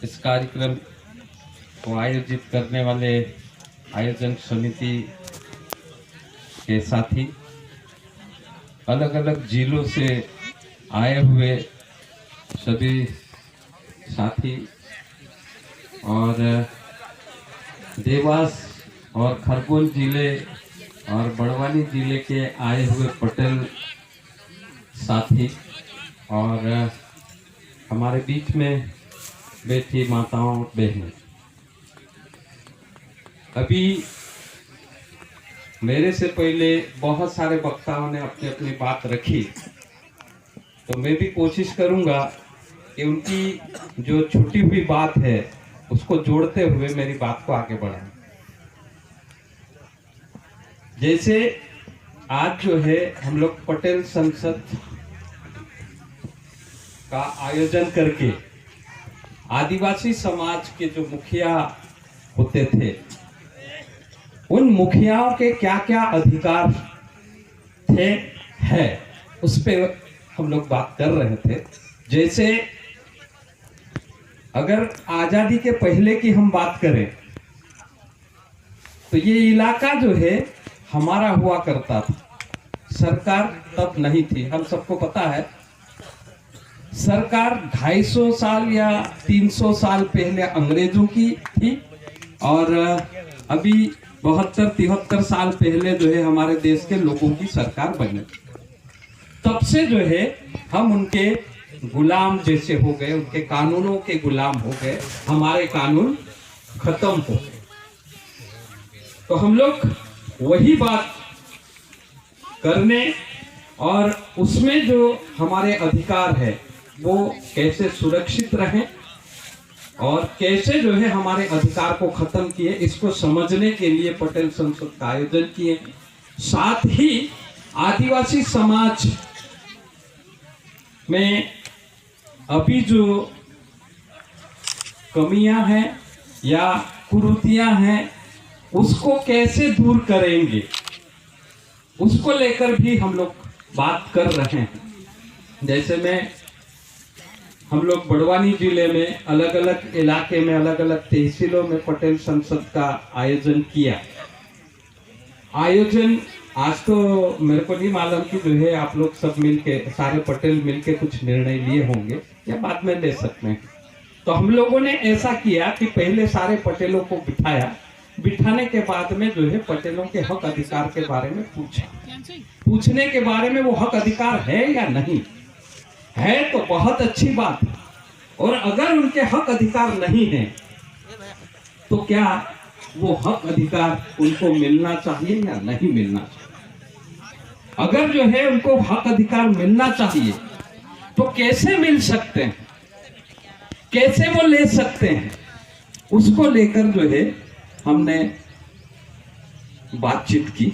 इस कार्यक्रम को आयोजित करने वाले आयोजन समिति के साथी, अलग अलग जिलों से आए हुए सभी साथी और देवास और खरगोन जिले और बड़वानी जिले के आए हुए पटेल साथी और हमारे बीच में बैठी माताओं बहनें, अभी मेरे से पहले बहुत सारे वक्ताओं ने अपनी अपनी बात रखी, तो मैं भी कोशिश करूंगा कि उनकी जो छूटी हुई बात है उसको जोड़ते हुए मेरी बात को आगे बढ़ाएं। जैसे आज जो है हम लोग पटेल संसद का आयोजन करके आदिवासी समाज के जो मुखिया होते थे, उन मुखियाओं के क्या क्या अधिकार थे है उस पे हम लोग बात कर रहे थे। जैसे अगर आजादी के पहले की हम बात करें तो ये इलाका जो है हमारा हुआ करता था, सरकार तब नहीं थी। हम सबको पता है सरकार 250 साल या 300 साल पहले अंग्रेजों की थी और अभी 72-73 साल पहले जो है हमारे देश के लोगों की सरकार बनी। तब से जो है हम उनके गुलाम जैसे हो गए, उनके कानूनों के गुलाम हो गए, हमारे कानून खत्म हो गए। तो हम लोग वही बात करने और उसमें जो हमारे अधिकार है वो कैसे सुरक्षित रहें और कैसे जो है हमारे अधिकार को खत्म किए, इसको समझने के लिए पटेल संसद का आयोजन किए। साथ ही आदिवासी समाज में अभी जो कमियां हैं या कुरीतियां हैं उसको कैसे दूर करेंगे, उसको लेकर भी हम लोग बात कर रहे हैं। जैसे हम लोग बड़वानी जिले में अलग अलग इलाके में अलग अलग तहसीलों में पटेल संसद का आयोजन किया। आयोजन आज तो मेरे को नहीं मालूम कि जो है आप लोग सब मिलके, सारे पटेल मिलके कुछ निर्णय लिए होंगे या बाद में ले सकते हैं। तो हम लोगों ने ऐसा किया कि पहले सारे पटेलों को बिठाया, बिठाने के बाद में जो है पटेलों के हक अधिकार के बारे में पूछा। पूछने के बारे में वो हक अधिकार है या नहीं है तो बहुत अच्छी बात है, और अगर उनके हक अधिकार नहीं है तो क्या वो हक अधिकार उनको मिलना चाहिए या नहीं मिलना चाहिए। अगर जो है उनको हक अधिकार मिलना चाहिए तो कैसे मिल सकते हैं, कैसे वो ले सकते हैं, उसको लेकर जो है हमने बातचीत की।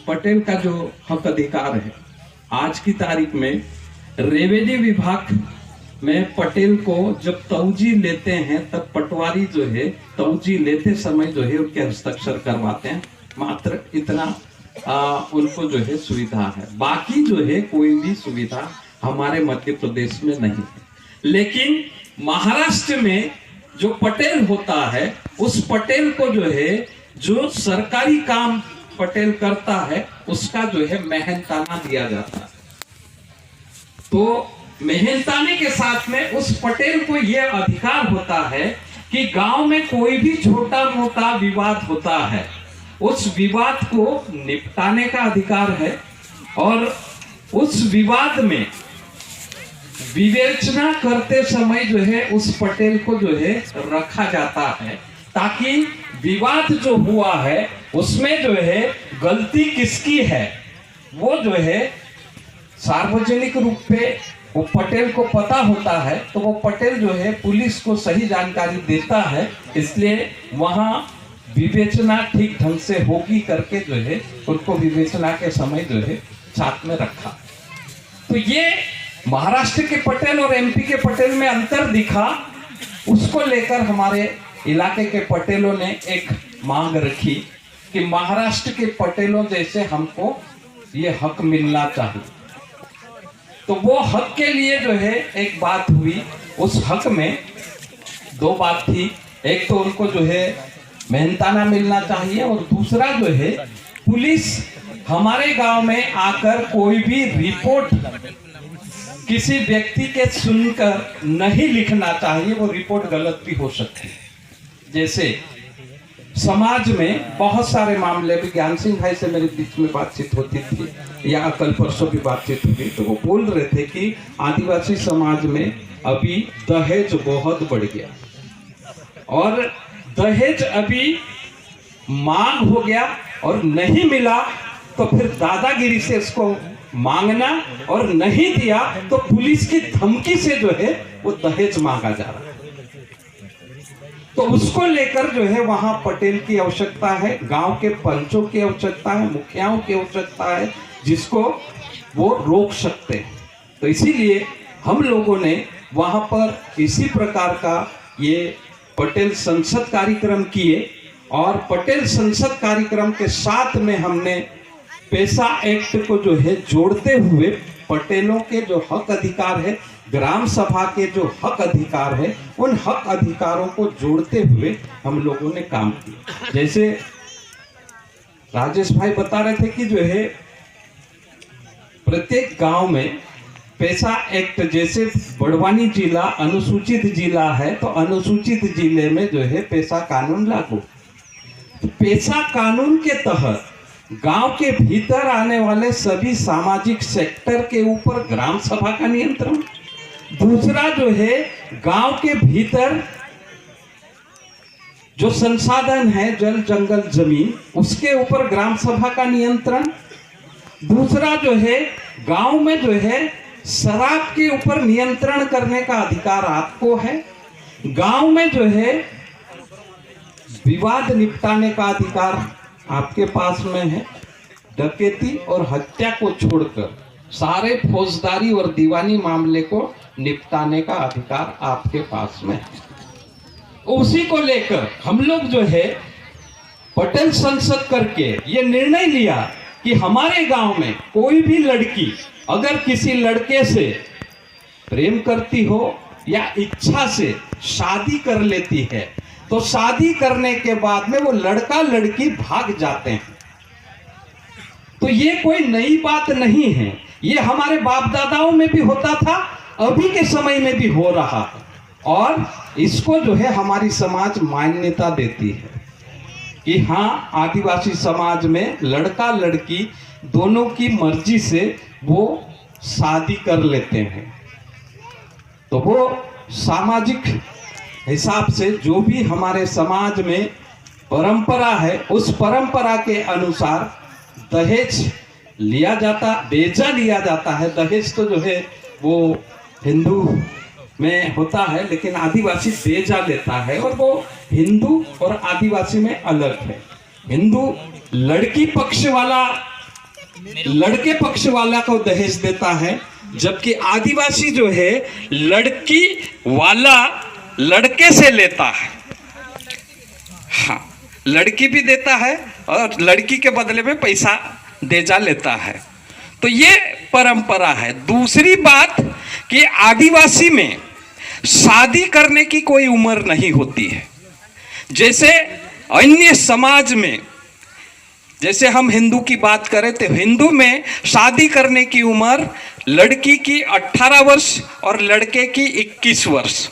पटेल का जो हक अधिकार है, आज की तारीख में रेवेन्यू विभाग में पटेल को जब तौजी लेते हैं तब पटवारी जो है तौजी लेते समय जो है उनके हस्ताक्षर करवाते हैं, मात्र इतना उनको जो है सुविधा है। बाकी जो है कोई भी सुविधा हमारे मध्य प्रदेश में नहीं है। लेकिन महाराष्ट्र में जो पटेल होता है उस पटेल को जो है जो सरकारी काम पटेल करता है उसका जो है मेहनताना दिया जाता है। तो मेहनताने के साथ में उस पटेल को यह अधिकार होता है कि गांव में कोई भी छोटा मोटा विवाद होता है उस विवाद को निपटाने का अधिकार है, और उस विवाद में विवेचना करते समय जो है उस पटेल को जो है रखा जाता है, ताकि विवाद जो हुआ है उसमें जो है गलती किसकी है वो जो है सार्वजनिक रूप पे वो पटेल को पता होता है। तो वो पटेल जो है पुलिस को सही जानकारी देता है, इसलिए वहां विवेचना ठीक ढंग से होगी करके जो है उनको विवेचना के समय जो है साथ में रखा। तो ये महाराष्ट्र के पटेल और एमपी के पटेल में अंतर दिखा, उसको लेकर हमारे इलाके के पटेलों ने एक मांग रखी कि महाराष्ट्र के पटेलों जैसे हमको ये हक मिलना चाहिए। तो वो हक के लिए जो है एक बात हुई। उस हक में दो बात थी, एक तो उनको जो है मेहनताना मिलना चाहिए, और दूसरा जो है पुलिस हमारे गांव में आकर कोई भी रिपोर्ट किसी व्यक्ति के सुनकर नहीं लिखना चाहिए, वो रिपोर्ट गलत भी हो सकती है। जैसे समाज में बहुत सारे मामले भी, ज्ञान सिंह भाई से मेरे बीच में बातचीत होती थी या कल परसों भी बातचीत हुई, तो वो बोल रहे थे कि आदिवासी समाज में अभी दहेज बहुत बढ़ गया, और दहेज अभी मांग हो गया, और नहीं मिला तो फिर दादागिरी से इसको मांगना, और नहीं दिया तो पुलिस की धमकी से जो है वो दहेज मांगा जा रहा है। तो उसको लेकर जो है वहां पटेल की आवश्यकता है, गांव के पंचों की आवश्यकता है, मुखियाओं की आवश्यकता है, जिसको वो रोक सकते हैं। तो इसीलिए हम लोगों ने वहां पर इसी प्रकार का ये पटेल संसद कार्यक्रम किए, और पटेल संसद कार्यक्रम के साथ में हमने पेशा एक्ट को जो है जोड़ते हुए पटेलों के जो हक अधिकार है, ग्राम सभा के जो हक अधिकार है, उन हक अधिकारों को जोड़ते हुए हम लोगों ने काम किया। जैसे राजेश भाई बता रहे थे कि जो है प्रत्येक गांव में पेशा एक्ट, जैसे बड़वानी जिला अनुसूचित जिला है तो अनुसूचित जिले में जो है पेशा कानून लागू। पेशा कानून के तहत गांव के भीतर आने वाले सभी सामाजिक सेक्टर के ऊपर ग्राम सभा का नियंत्रण। दूसरा जो है गांव के भीतर जो संसाधन है, जल जंगल जमीन, उसके ऊपर ग्राम सभा का नियंत्रण। दूसरा जो है गांव में जो है शराब के ऊपर नियंत्रण करने का अधिकार आपको है। गांव में जो है विवाद निपटाने का अधिकार आपके पास में है। डकैती और हत्या को छोड़कर सारे फौजदारी और दीवानी मामले को निपटाने का अधिकार आपके पास में है। उसी को लेकर हम लोग जो है पटेल संसद करके ये निर्णय लिया कि हमारे गांव में कोई भी लड़की अगर किसी लड़के से प्रेम करती हो या इच्छा से शादी कर लेती है, तो शादी करने के बाद में वो लड़का लड़की भाग जाते हैं। तो ये कोई नई बात नहीं है, ये हमारे बाप दादाओं में भी होता था, अभी के समय में भी हो रहा है, और इसको जो है हमारी समाज मान्यता देती है कि हाँ, आदिवासी समाज में लड़का लड़की दोनों की मर्जी से वो शादी कर लेते हैं। तो वो सामाजिक हिसाब से जो भी हमारे समाज में परंपरा है, उस परंपरा के अनुसार दहेज लिया जाता, बेजा लिया जाता है। दहेज तो जो है वो हिंदू में होता है, लेकिन आदिवासी बेजा लेता है, और वो हिंदू और आदिवासी में अलग है। हिंदू लड़की पक्ष वाला लड़के पक्ष वाला को दहेज देता है, जबकि आदिवासी जो है लड़की वाला लड़के से लेता है। हाँ, लड़की भी देता है और लड़की के बदले में पैसा देजा लेता है। तो ये परंपरा है। दूसरी बात कि आदिवासी में शादी करने की कोई उम्र नहीं होती है। जैसे अन्य समाज में, जैसे हम हिंदू की बात करें तो हिंदू में शादी करने की उम्र लड़की की 18 वर्ष और लड़के की 21 वर्ष।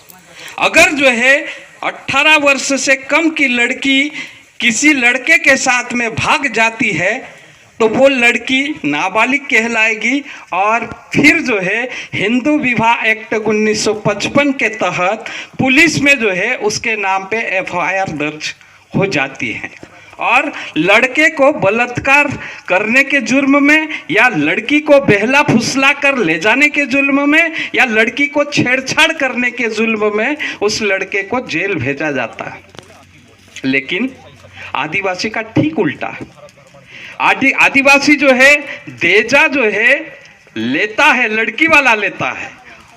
अगर जो है 18 वर्ष से कम की लड़की किसी लड़के के साथ में भाग जाती है तो वो लड़की नाबालिग कहलाएगी, और फिर जो है हिंदू विवाह एक्ट 1955 के तहत पुलिस में जो है उसके नाम पे FIR दर्ज हो जाती है, और लड़के को बलात्कार करने के जुर्म में, या लड़की को बहला फुसला कर ले जाने के जुर्म में, या लड़की को छेड़छाड़ करने के जुर्म में उस लड़के को जेल भेजा जाता है। लेकिन आदिवासी का ठीक उल्टा है। आदिवासी जो है देजा जो है लेता है, लड़की वाला लेता है,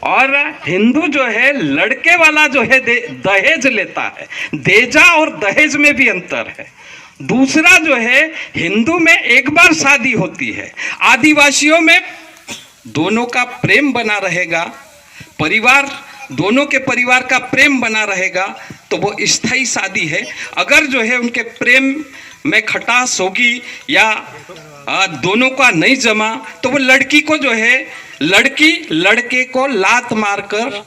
और हिंदू जो है लड़के वाला जो है दहेज लेता है। देजा और दहेज में भी अंतर है। दूसरा जो है हिंदू में एक बार शादी होती है, आदिवासियों में दोनों का प्रेम बना रहेगा, परिवार दोनों के परिवार का प्रेम बना रहेगा, तो वो स्थायी शादी है। अगर जो है उनके प्रेम में खटास होगी या दोनों का नहीं जमा, तो वो लड़की को जो है, लड़की लड़के को लात मारकर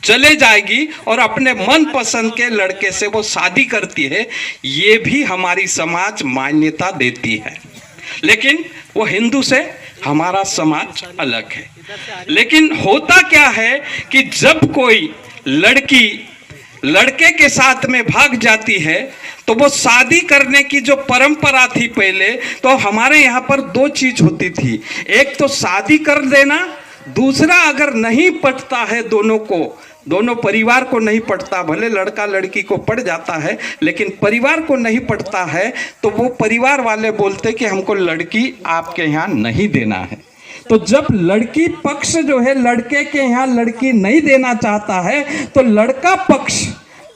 चले जाएगी और अपने मन पसंद के लड़के से वो शादी करती है। ये भी हमारी समाज मान्यता देती है, लेकिन वो हिंदू से हमारा समाज अलग है। लेकिन होता क्या है कि जब कोई लड़की लड़के के साथ में भाग जाती है, तो वो शादी करने की जो परंपरा थी पहले, तो हमारे यहाँ पर दो चीज होती थी। एक तो शादी कर देना, दूसरा अगर नहीं पटता है दोनों को, दोनों परिवार को नहीं पटता, भले लड़का लड़की को पट जाता है लेकिन परिवार को नहीं पटता है, तो वो परिवार वाले बोलते कि हमको लड़की आपके यहाँ नहीं देना है। तो जब लड़की पक्ष जो है लड़के के यहाँ लड़की नहीं देना चाहता है, तो लड़का पक्ष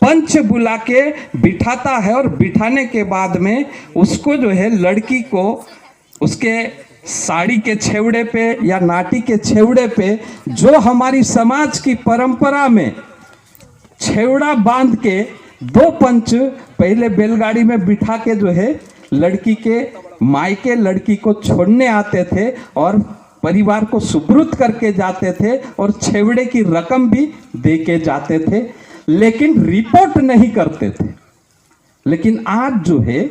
पंच बुला के बिठाता है और बिठाने के बाद में उसको जो है लड़की को उसके साड़ी के छेवड़े पे या नाटी के छेवड़े पे, जो हमारी समाज की परंपरा में छेवड़ा बांध के दो पंच पहले बैलगाड़ी में बिठा के जो है लड़की के मायके लड़की को छोड़ने आते थे और परिवार को सुपुर्द करके जाते थे और छेवड़े की रकम भी दे के जाते थे, लेकिन रिपोर्ट नहीं करते थे। लेकिन आज जो है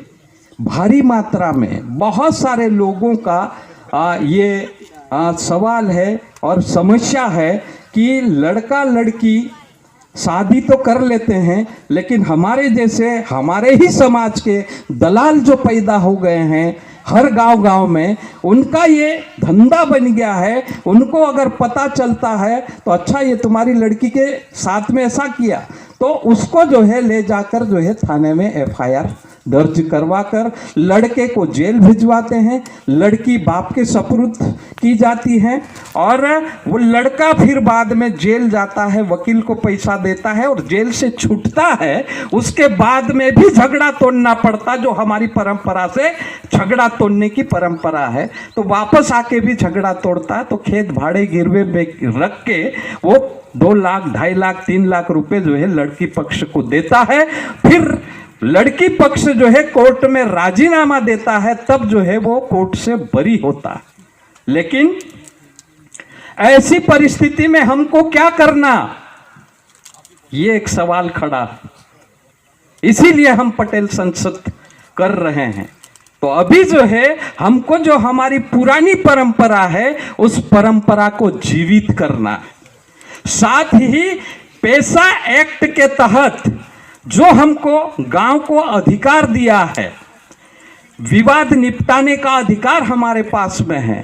भारी मात्रा में बहुत सारे लोगों का ये सवाल है और समस्या है कि लड़का लड़की शादी तो कर लेते हैं, लेकिन हमारे जैसे हमारे ही समाज के दलाल जो पैदा हो गए हैं हर गांव में, उनका ये धंधा बन गया है। उनको अगर पता चलता है तो अच्छा ये तुम्हारी लड़की के साथ में ऐसा किया, तो उसको जो है ले जाकर जो है थाने में एफआईआर दर्ज करवाकर लड़के को जेल भिजवाते हैं, लड़की बाप के सपुर्द की जाती है और वो लड़का फिर बाद में जेल जाता है, वकील को पैसा देता है और जेल से छूटता है। उसके बाद में भी झगड़ा तोड़ना पड़ता, जो हमारी परंपरा से झगड़ा तोड़ने की परंपरा है, तो वापस आके भी झगड़ा तोड़ता है। तो खेत भाड़े गिरवे में रख के वो 2 लाख 2.5 लाख 3 लाख रुपए जो है लड़की पक्ष को देता है। फिर लड़की पक्ष जो है कोर्ट में राजीनामा देता है, तब जो है वो कोर्ट से बरी होता है। लेकिन ऐसी परिस्थिति में हमको क्या करना, ये एक सवाल खड़ा है। इसीलिए हम पटेल संसद कर रहे हैं। तो अभी जो है हमको जो हमारी पुरानी परंपरा है उस परंपरा को जीवित करना है। साथ ही पैसा एक्ट के तहत जो हमको गांव को अधिकार दिया है, विवाद निपटाने का अधिकार हमारे पास में है,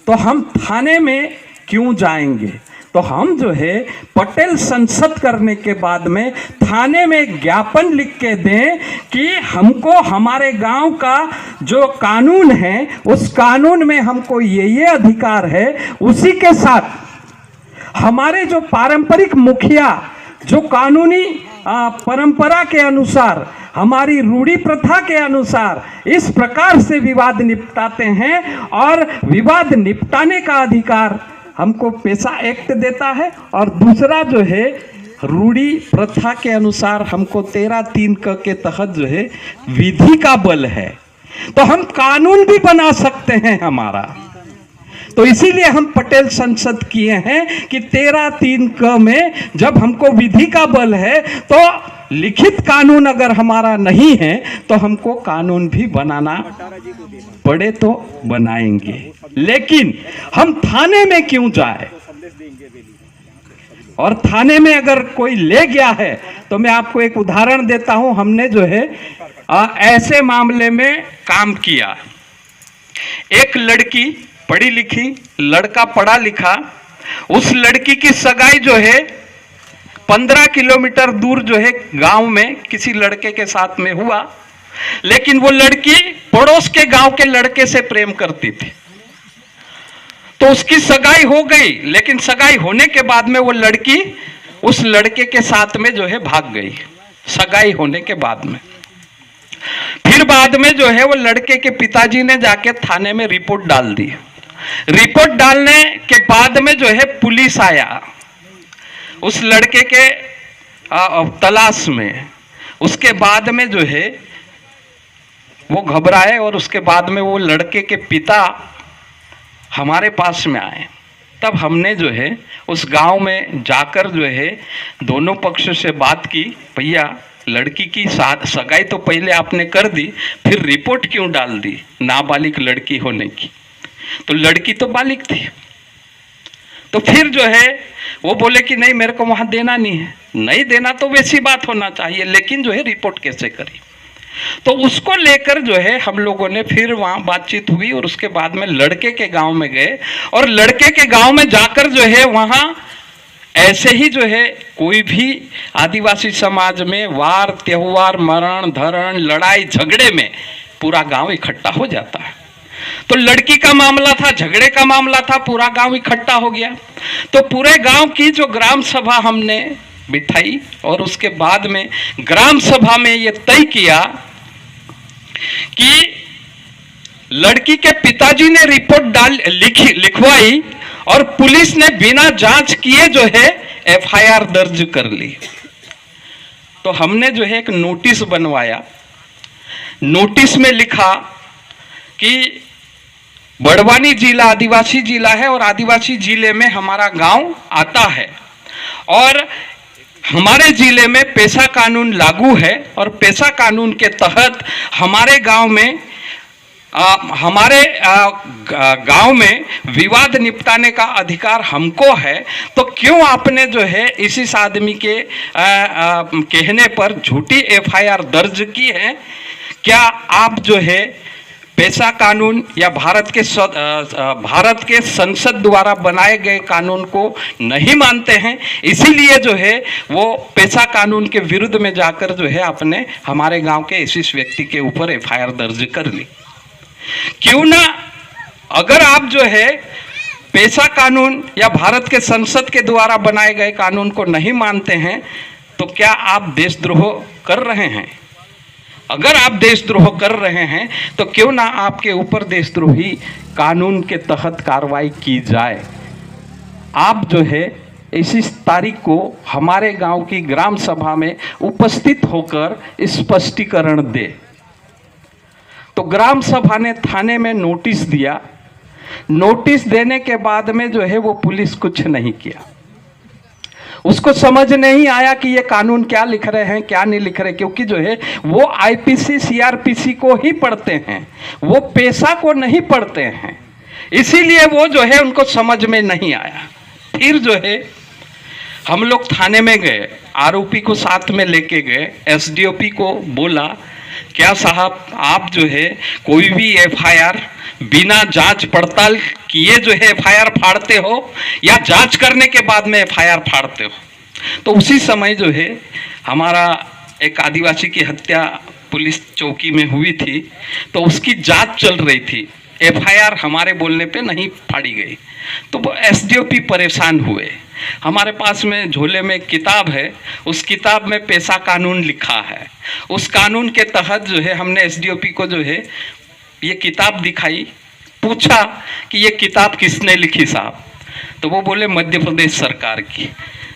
तो हम थाने में क्यों जाएंगे? तो हम जो है पटेल संसद करने के बाद में थाने में ज्ञापन लिख के दें कि हमको हमारे गांव का जो कानून है उस कानून में हमको ये अधिकार है। उसी के साथ हमारे जो पारंपरिक मुखिया जो कानूनी परंपरा के अनुसार, हमारी रूढ़ी प्रथा के अनुसार इस प्रकार से विवाद निपटाते हैं और विवाद निपटाने का अधिकार हमको पैसा एक्ट देता है, और दूसरा जो है रूढ़ी प्रथा के अनुसार हमको 13(3) के तहत जो है विधि का बल है, तो हम कानून भी बना सकते हैं हमारा। तो इसीलिए हम पटेल संसद किए हैं कि 13(3) में जब हमको विधि का बल है, तो लिखित कानून अगर हमारा नहीं है तो हमको कानून भी बनाना पड़े तो बनाएंगे। लेकिन हम थाने में क्यों जाए? और थाने में अगर कोई ले गया है तो मैं आपको एक उदाहरण देता हूं। हमने जो है ऐसे मामले में काम किया। एक लड़की पढ़ी लिखी, लड़का पढ़ा लिखा, उस लड़की की सगाई जो है 15 किलोमीटर दूर जो है गांव में किसी लड़के के साथ में हुआ, लेकिन वो लड़की पड़ोस के गांव के लड़के से प्रेम करती थी, तो उसकी सगाई हो गई। लेकिन सगाई होने के बाद में वो लड़की उस लड़के के साथ में जो है भाग गई, सगाई होने के बाद में। फिर बाद में जो है वो लड़के के पिताजी ने जाके थाने में रिपोर्ट डाल दी। रिपोर्ट डालने के बाद में जो है पुलिस आया उस लड़के के तलाश में। उसके बाद में जो है वो घबराए और उसके बाद में वो लड़के के पिता हमारे पास में आए। तब हमने जो है उस गांव में जाकर जो है दोनों पक्ष से बात की, भैया लड़की की सगाई तो पहले आपने कर दी, फिर रिपोर्ट क्यों डाल दी नाबालिग लड़की होने की? तो लड़की तो बालिग थी। तो फिर जो है वो बोले कि नहीं मेरे को वहां देना नहीं है। नहीं देना तो वैसी बात होना चाहिए, लेकिन जो है रिपोर्ट कैसे करी? तो उसको लेकर जो है हम लोगों ने फिर वहां बातचीत हुई और उसके बाद में लड़के के गांव में गए। और लड़के के गांव में जाकर जो है वहां ऐसे ही जो है कोई भी आदिवासी समाज में वार त्योहार मरण धरण लड़ाई झगड़े में पूरा गांव इकट्ठा हो जाता है। तो लड़की का मामला था, झगड़े का मामला था, पूरा गांव इकट्ठा हो गया। तो पूरे गांव की जो ग्राम सभा हमने बिठाई और उसके बाद में ग्राम सभा में ये तय किया कि लड़की के पिताजी ने रिपोर्ट लिखवाई और पुलिस ने बिना जांच किए जो है एफआईआर दर्ज कर ली। तो हमने जो है एक नोटिस बनवाया। नोटिस में लिखा कि बड़वानी जिला आदिवासी जिला है और आदिवासी जिले में हमारा गांव आता है और हमारे जिले में पेशा कानून लागू है और पेशा कानून के तहत हमारे गांव में हमारे गांव में विवाद निपटाने का अधिकार हमको है। तो क्यों आपने जो है इस आदमी के कहने पर झूठी एफआईआर दर्ज की है? क्या आप जो है पेशा कानून या भारत के संसद द्वारा बनाए गए कानून को नहीं मानते हैं? इसीलिए जो है वो पेशा कानून के विरुद्ध में जाकर जो है आपने हमारे गांव के इस व्यक्ति के ऊपर एफआईआर दर्ज कर ली। क्यों ना, अगर आप जो है पेशा कानून या भारत के संसद के द्वारा बनाए गए कानून को नहीं मानते हैं तो क्या आप देशद्रोह कर रहे हैं? अगर आप देशद्रोह कर रहे हैं तो क्यों ना आपके ऊपर देशद्रोही कानून के तहत कार्रवाई की जाए। आप जो है इस तारीख को हमारे गांव की ग्राम सभा में उपस्थित होकर स्पष्टीकरण दे। तो ग्राम सभा ने थाने में नोटिस दिया। नोटिस देने के बाद में जो है वो पुलिस कुछ नहीं किया। उसको समझ नहीं आया कि ये कानून क्या लिख रहे हैं क्या नहीं लिख रहे, क्योंकि जो है वो आईपीसी सीआरपीसी को ही पढ़ते हैं, वो पेशा को नहीं पढ़ते हैं। इसीलिए वो जो है उनको समझ में नहीं आया। फिर जो है हम लोग थाने में गए, आरोपी को साथ में लेके गए। एसडीओपी को बोला, क्या साहब आप जो है कोई भी एफआईआर बिना जांच पड़ताल किए जो है एफआईआर फाड़ते हो या जांच करने के बाद में एफआईआर फाड़ते हो? तो उसी समय जो है हमारा एक आदिवासी की हत्या पुलिस चौकी में हुई थी, तो उसकी जांच चल रही थी। एफआईआर हमारे बोलने पे नहीं फाड़ी गई। तो वो एसडीओपी परेशान हुए। हमारे पास में झोले में किताब है, उस किताब में पेशा कानून लिखा है। उस कानून के तहत जो है हमने एसडीओपी को जो है ये किताब दिखाई, पूछा कि ये किताब किसने लिखी साहब? तो वो बोले मध्य प्रदेश सरकार की।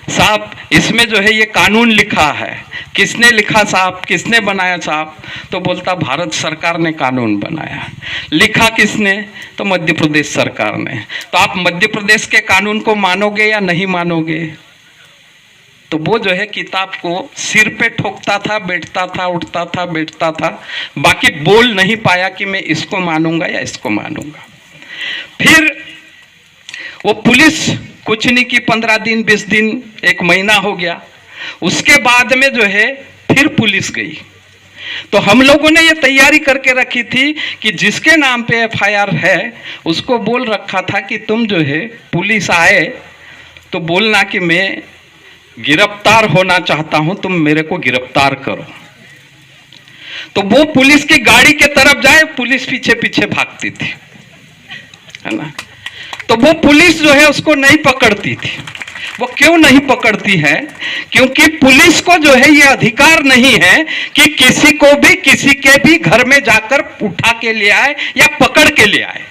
साहब इसमें जो है ये कानून लिखा है, किसने लिखा साहब, किसने बनाया साहब? तो बोलता भारत सरकार ने कानून बनाया। लिखा किसने? तो मध्य प्रदेश सरकार ने। तो आप मध्य प्रदेश के कानून को मानोगे या नहीं मानोगे? तो वो जो है किताब को सिर पे ठोकता था, बैठता था, उठता था, बैठता था, बाकी बोल नहीं पाया कि मैं इसको मानूंगा या इसको मानूंगा। फिर वो पुलिस कुछ नहीं की, 15 दिन 20 दिन 1 महीना हो गया। उसके बाद में जो है फिर पुलिस गई। तो हम लोगों ने ये तैयारी करके रखी थी कि जिसके नाम पे एफआईआर है उसको बोल रखा था कि तुम जो है पुलिस आए तो बोलना कि मैं गिरफ्तार होना चाहता हूं, तुम मेरे को गिरफ्तार करो। तो वो पुलिस की गाड़ी के तरफ जाए, पुलिस पीछे पीछे भागती थी, है ना। तो वो पुलिस जो है उसको नहीं पकड़ती थी। वो क्यों नहीं पकड़ती है? क्योंकि पुलिस को जो है ये अधिकार नहीं है कि किसी को भी किसी के भी घर में जाकर उठा के ले आए या पकड़ के ले आए।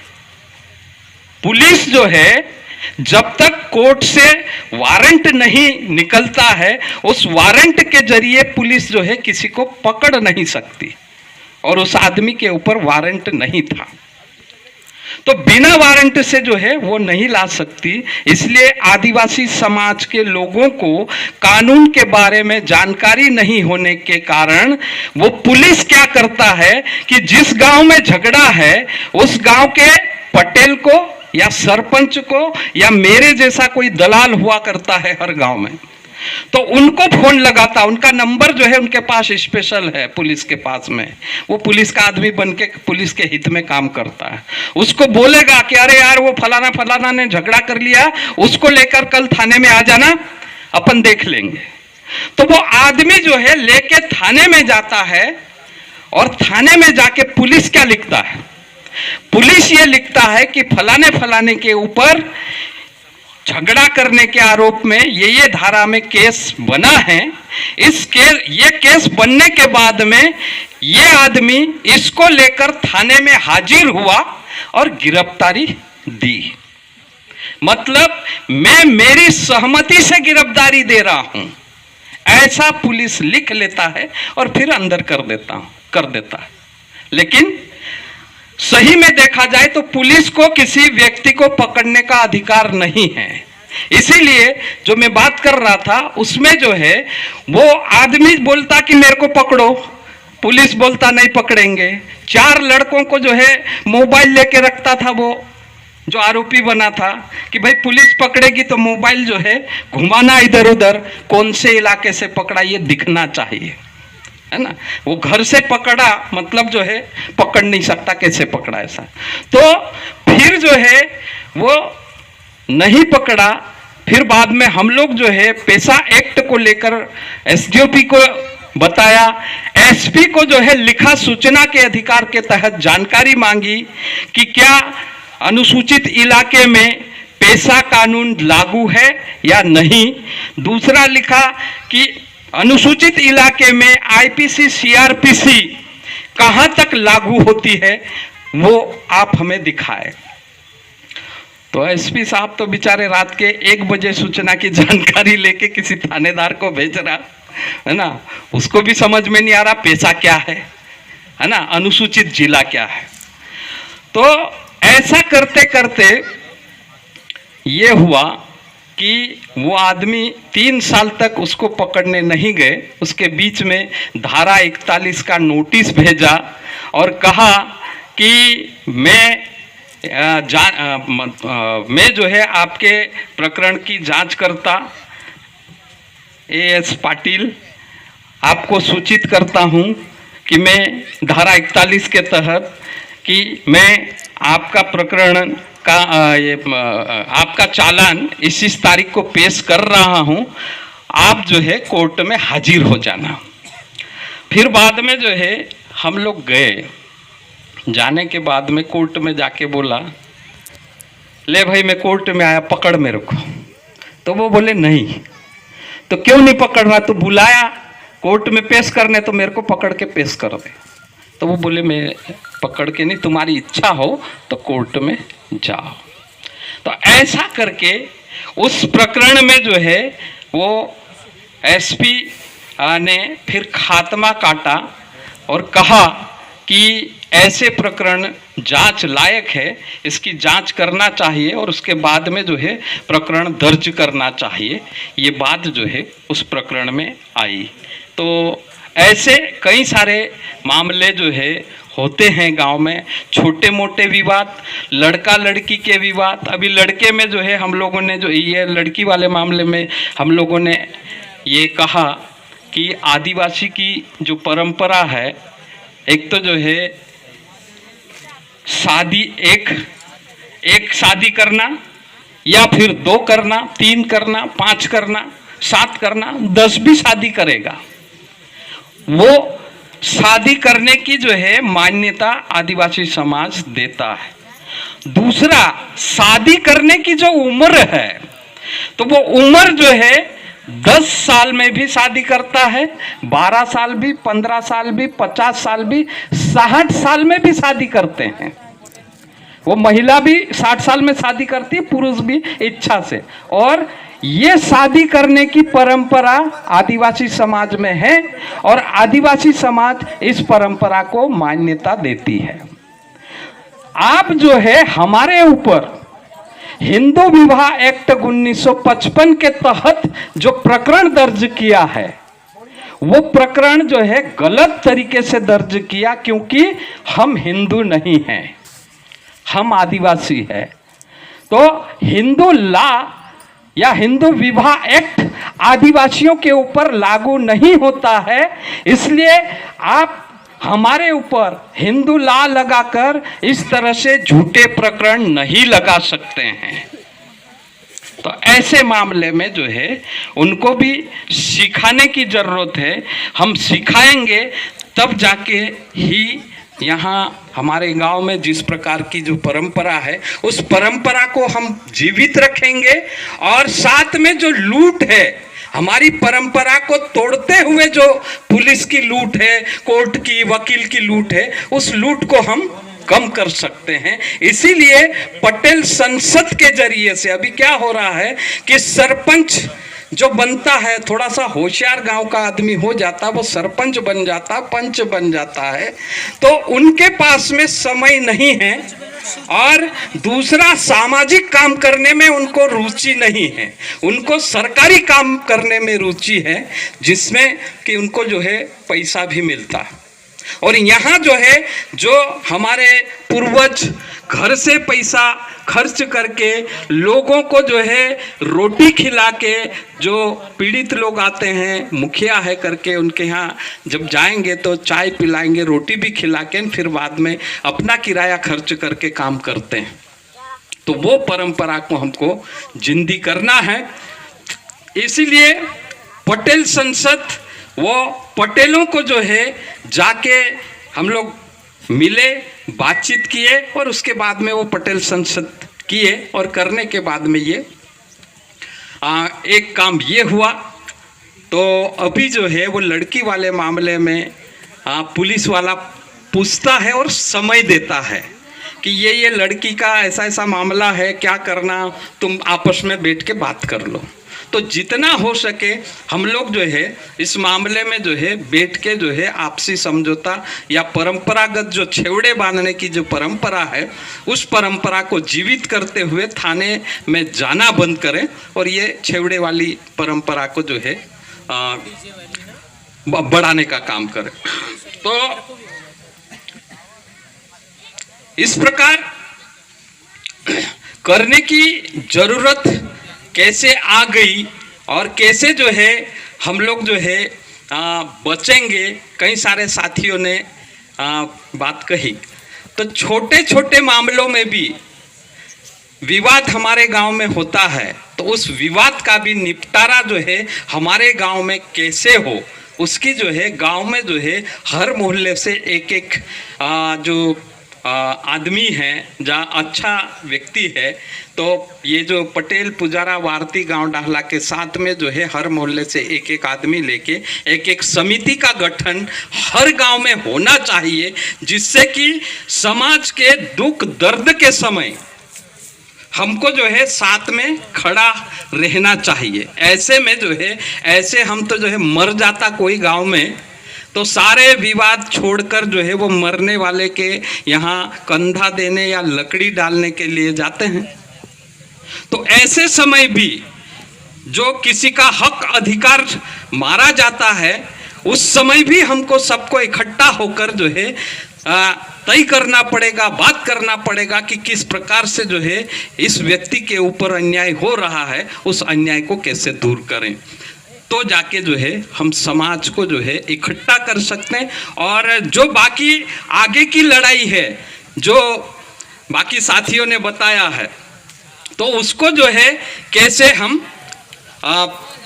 पुलिस जो है जब तक कोर्ट से वारंट नहीं निकलता है, उस वारंट के जरिए पुलिस जो है किसी को पकड़ नहीं सकती, और उस आदमी के ऊपर वारंट नहीं था, तो बिना वारंट से जो है वो नहीं ला सकती। इसलिए आदिवासी समाज के लोगों को कानून के बारे में जानकारी नहीं होने के कारण वो पुलिस क्या करता है कि जिस गांव में झगड़ा है उस गांव के पटेल को या सरपंच को या मेरे जैसा कोई दलाल हुआ करता है हर गांव में, तो उनको फोन लगाता, उनका नंबर जो है उनके पास स्पेशल है पुलिस के पास में, वो पुलिस का आदमी बनके पुलिस के हित में काम करता है। उसको बोलेगा कि अरे यार वो फलाना फलाना ने झगड़ा कर लिया, उसको लेकर कल थाने में आ जाना, अपन देख लेंगे। तो वो आदमी जो है लेके थाने में जाता है, और थाने में जाके पुलिस क्या लिखता है, पुलिस ये लिखता है कि फलाने फलाने के ऊपर झगड़ा करने के आरोप में ये धारा में केस बना है। ये केस बनने के बाद में ये आदमी इसको लेकर थाने में हाजिर हुआ और गिरफ्तारी दी। मतलब मैं मेरी सहमति से गिरफ्तारी दे रहा हूं, ऐसा पुलिस लिख लेता है और फिर अंदर कर देता है। लेकिन सही में देखा जाए तो पुलिस को किसी व्यक्ति को पकड़ने का अधिकार नहीं है। इसीलिए जो मैं बात कर रहा था उसमें जो है वो आदमी बोलता कि मेरे को पकड़ो, पुलिस बोलता नहीं पकड़ेंगे। 4 लड़कों को जो है मोबाइल लेके रखता था वो जो आरोपी बना था कि भाई पुलिस पकड़ेगी तो मोबाइल जो है घुमाना इधर उधर, कौन से इलाके से पकड़ा ये दिखना चाहिए, है ना। वो घर से पकड़ा मतलब जो है पकड़ नहीं सकता, कैसे पकड़ा ऐसा। तो फिर जो है वो नहीं पकड़ा। फिर बाद में हम लोग जो है पेशा एक्ट को लेकर एसडीओपी को बताया, एसपी को जो है लिखा सूचना के अधिकार के तहत जानकारी मांगी कि क्या अनुसूचित इलाके में पेशा कानून लागू है या नहीं। दूसरा लिखा कि अनुसूचित इलाके में आईपीसी सीआरपीसी कहां तक लागू होती है वो आप हमें दिखाए। तो एसपी साहब तो बेचारे रात के 1 बजे सूचना की जानकारी लेके किसी थानेदार को भेज रहा है ना, उसको भी समझ में नहीं आ रहा पेशा क्या है ना, अनुसूचित जिला क्या है। तो ऐसा करते करते ये हुआ कि वो आदमी 3 साल तक उसको पकड़ने नहीं गए। उसके बीच में धारा 41 का नोटिस भेजा और कहा कि मैं जो है आपके प्रकरण की जांच करता एएस पाटिल आपको सूचित करता हूं कि मैं धारा 41 के तहत कि मैं आपका प्रकरण का आपका चालान इस तारीख को पेश कर रहा हूं, आप जो है कोर्ट में हाजिर हो जाना। फिर बाद में जो है हम लोग गए, जाने के बाद में कोर्ट में जाके बोला ले भाई मैं कोर्ट में आया, पकड़ मेरे को। तो वो बोले नहीं। तो क्यों नहीं पकड़ रहा, तो बुलाया कोर्ट में पेश करने, तो मेरे को पकड़ के पेश कर दे। तो वो बोले मैं पकड़ के नहीं, तुम्हारी इच्छा हो तो कोर्ट में जाओ। तो ऐसा करके उस प्रकरण में जो है वो एसपी ने फिर खात्मा काटा और कहा कि ऐसे प्रकरण जांच लायक है, इसकी जांच करना चाहिए और उसके बाद में जो है प्रकरण दर्ज करना चाहिए। ये बात जो है उस प्रकरण में आई। तो ऐसे कई सारे मामले जो है होते हैं गांव में, छोटे मोटे विवाद, लड़का लड़की के विवाद। अभी लड़के में जो है हम लोगों ने जो ये लड़की वाले मामले में हम लोगों ने ये कहा कि आदिवासी की जो परंपरा है, एक तो जो है शादी एक शादी करना या फिर 2 करना, 3 करना, 5 करना, 7 करना, 10 भी शादी करेगा, वो शादी करने की जो है मान्यता आदिवासी समाज देता है। दूसरा, शादी करने की जो उम्र है तो वो उम्र जो है 10 साल में भी शादी करता है, 12 साल भी, 15 साल भी, 50 साल भी, 60 साल में भी शादी करते हैं। वो महिला भी 60 साल में शादी करती है, पुरुष भी इच्छा से। और ये शादी करने की परंपरा आदिवासी समाज में है और आदिवासी समाज इस परंपरा को मान्यता देती है। आप जो है हमारे ऊपर हिंदू विवाह एक्ट 1955 के तहत जो प्रकरण दर्ज किया है, वो प्रकरण जो है गलत तरीके से दर्ज किया, क्योंकि हम हिंदू नहीं हैं, हम आदिवासी हैं। तो हिंदू लॉ या हिंदू विवाह एक्ट आदिवासियों के ऊपर लागू नहीं होता है, इसलिए आप हमारे ऊपर हिंदू लॉ लगाकर इस तरह से झूठे प्रकरण नहीं लगा सकते हैं। तो ऐसे मामले में जो है उनको भी सिखाने की जरूरत है। हम सिखाएंगे तब जाके ही यहाँ हमारे गांव में जिस प्रकार की जो परंपरा है, उस परंपरा को हम जीवित रखेंगे। और साथ में जो लूट है, हमारी परंपरा को तोड़ते हुए जो पुलिस की लूट है, कोर्ट की, वकील की लूट है, उस लूट को हम कम कर सकते हैं। इसीलिए पटेल संसद के जरिए से अभी क्या हो रहा है कि सरपंच जो बनता है, थोड़ा सा होशियार गांव का आदमी हो जाता, वो सरपंच बन जाता, पंच बन जाता है, तो उनके पास में समय नहीं है और दूसरा सामाजिक काम करने में उनको रुचि नहीं है। उनको सरकारी काम करने में रुचि है, जिसमें कि उनको जो है पैसा भी मिलता है। और यहाँ जो है, जो हमारे पूर्वज घर से पैसा खर्च करके लोगों को जो है रोटी खिला के, जो पीड़ित लोग आते हैं, मुखिया है करके उनके यहाँ जब जाएंगे तो चाय पिलाएंगे, रोटी भी खिला के, फिर बाद में अपना किराया खर्च करके काम करते हैं। तो वो परंपरा को हमको जिंदा करना है। इसीलिए पटेल संसद, वो पटेलों को जो है जाके हम लोग मिले, बातचीत किए और उसके बाद में वो पटेल संसद किए। और करने के बाद में ये एक काम ये हुआ। तो अभी जो है वो लड़की वाले मामले में पुलिस वाला पूछता है और समय देता है कि ये लड़की का ऐसा ऐसा मामला है, क्या करना, तुम आपस में बैठ के बात कर लो। तो जितना हो सके हम लोग जो है इस मामले में जो है बैठ के जो है आपसी समझौता या परंपरागत जो छेवड़े बांधने की जो परंपरा है, उस परंपरा को जीवित करते हुए थाने में जाना बंद करें और ये छेवड़े वाली परंपरा को जो है बढ़ाने का काम करें। तो इस प्रकार करने की जरूरत कैसे आ गई और कैसे जो है हम लोग जो है बचेंगे, कई सारे साथियों ने बात कही। तो छोटे छोटे मामलों में भी विवाद हमारे गांव में होता है, तो उस विवाद का भी निपटारा जो है हमारे गांव में कैसे हो, उसकी जो है गांव में जो है हर मोहल्ले से एक एक जो आदमी है, जहाँ अच्छा व्यक्ति है, तो ये जो पटेल पुजारा वारती गांव डाहला के साथ में जो है हर मोहल्ले से एक एक आदमी लेके एक एक समिति का गठन हर गांव में होना चाहिए, जिससे कि समाज के दुख दर्द के समय हमको जो है साथ में खड़ा रहना चाहिए। ऐसे में जो है, ऐसे हम तो जो है मर जाता कोई गांव में, तो सारे विवाद छोड़कर जो है वो मरने वाले के यहाँ कंधा देने या लकड़ी डालने के लिए जाते हैं। तो ऐसे समय भी जो किसी का हक अधिकार मारा जाता है, उस समय भी हमको सबको इकट्ठा होकर जो है तय करना पड़ेगा, बात करना पड़ेगा कि किस प्रकार से जो है इस व्यक्ति के ऊपर अन्याय हो रहा है, उस अन्याय को कैसे दूर करें। तो जाके जो है हम समाज को जो है इकट्ठा कर सकते हैं। और जो बाकी आगे की लड़ाई है, जो बाकी साथियों ने बताया है, तो उसको जो है कैसे हम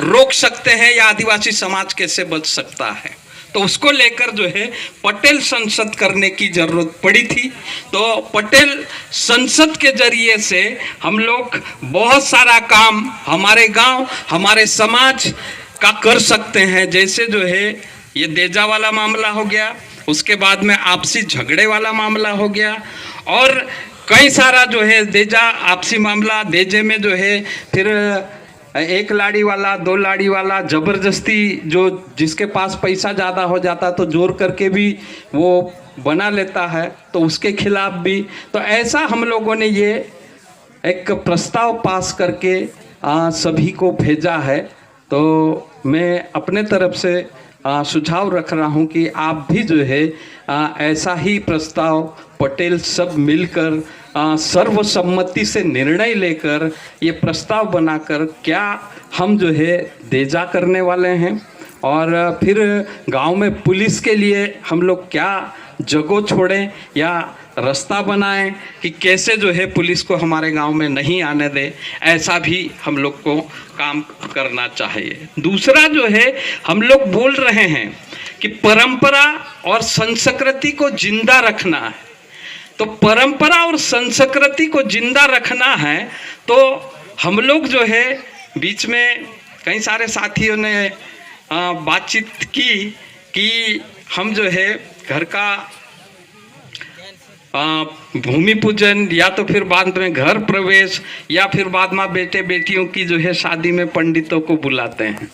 रोक सकते हैं या आदिवासी समाज कैसे बच सकता है, तो उसको लेकर जो है पटेल संसद करने की जरूरत पड़ी थी। तो पटेल संसद के जरिए से हम लोग बहुत सारा काम हमारे गांव, हमारे समाज का कर सकते हैं। जैसे जो है ये देजा वाला मामला हो गया, उसके बाद में आपसी झगड़े वाला मामला हो गया, और कई सारा जो है देजा आपसी मामला, देजे में जो है फिर एक लाड़ी वाला, दो लाड़ी वाला, जबरदस्ती जो जिसके पास पैसा ज़्यादा हो जाता तो जोर करके भी वो बना लेता है, तो उसके खिलाफ भी। तो ऐसा हम लोगों ने ये एक प्रस्ताव पास करके सभी को भेजा है। तो मैं अपने तरफ से सुझाव रख रहा हूँ कि आप भी जो है ऐसा ही प्रस्ताव पटेल सब मिलकर सर्वसम्मति से निर्णय लेकर ये प्रस्ताव बनाकर क्या हम जो है देजा करने वाले हैं, और फिर गांव में पुलिस के लिए हम लोग क्या जगह छोड़ें या रास्ता बनाएं कि कैसे जो है पुलिस को हमारे गांव में नहीं आने दे, ऐसा भी हम लोग को काम करना चाहिए। दूसरा जो है हम लोग बोल रहे हैं कि परंपरा और संस्कृति को जिंदा रखना है। तो परंपरा और संस्कृति को जिंदा रखना है तो हम लोग जो है बीच में कई सारे साथियों ने बातचीत की कि हम जो है घर का भूमि पूजन या तो फिर बाद में घर प्रवेश या फिर बाद में बेटे बेटियों की जो है शादी में पंडितों को बुलाते हैं,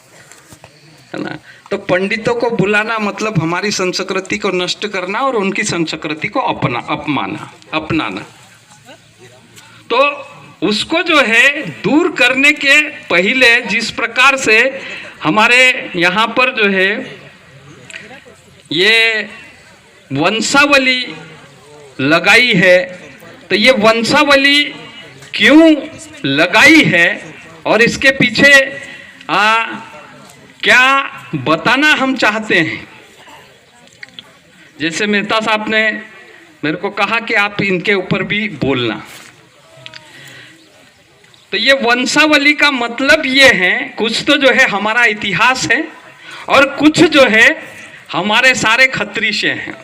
है ना। तो पंडितों को बुलाना मतलब हमारी संस्कृति को नष्ट करना और उनकी संस्कृति को अपनाना। तो उसको जो है दूर करने के पहले जिस प्रकार से हमारे यहाँ पर जो है ये वंशावली लगाई है, तो ये वंशावली क्यों लगाई है और इसके पीछे क्या बताना हम चाहते हैं। जैसे मेहता साहब ने मेरे को कहा कि आप इनके ऊपर भी बोलना, तो ये वंशावली का मतलब ये है, कुछ तो जो है हमारा इतिहास है और कुछ जो है हमारे सारे खतरीशे हैं।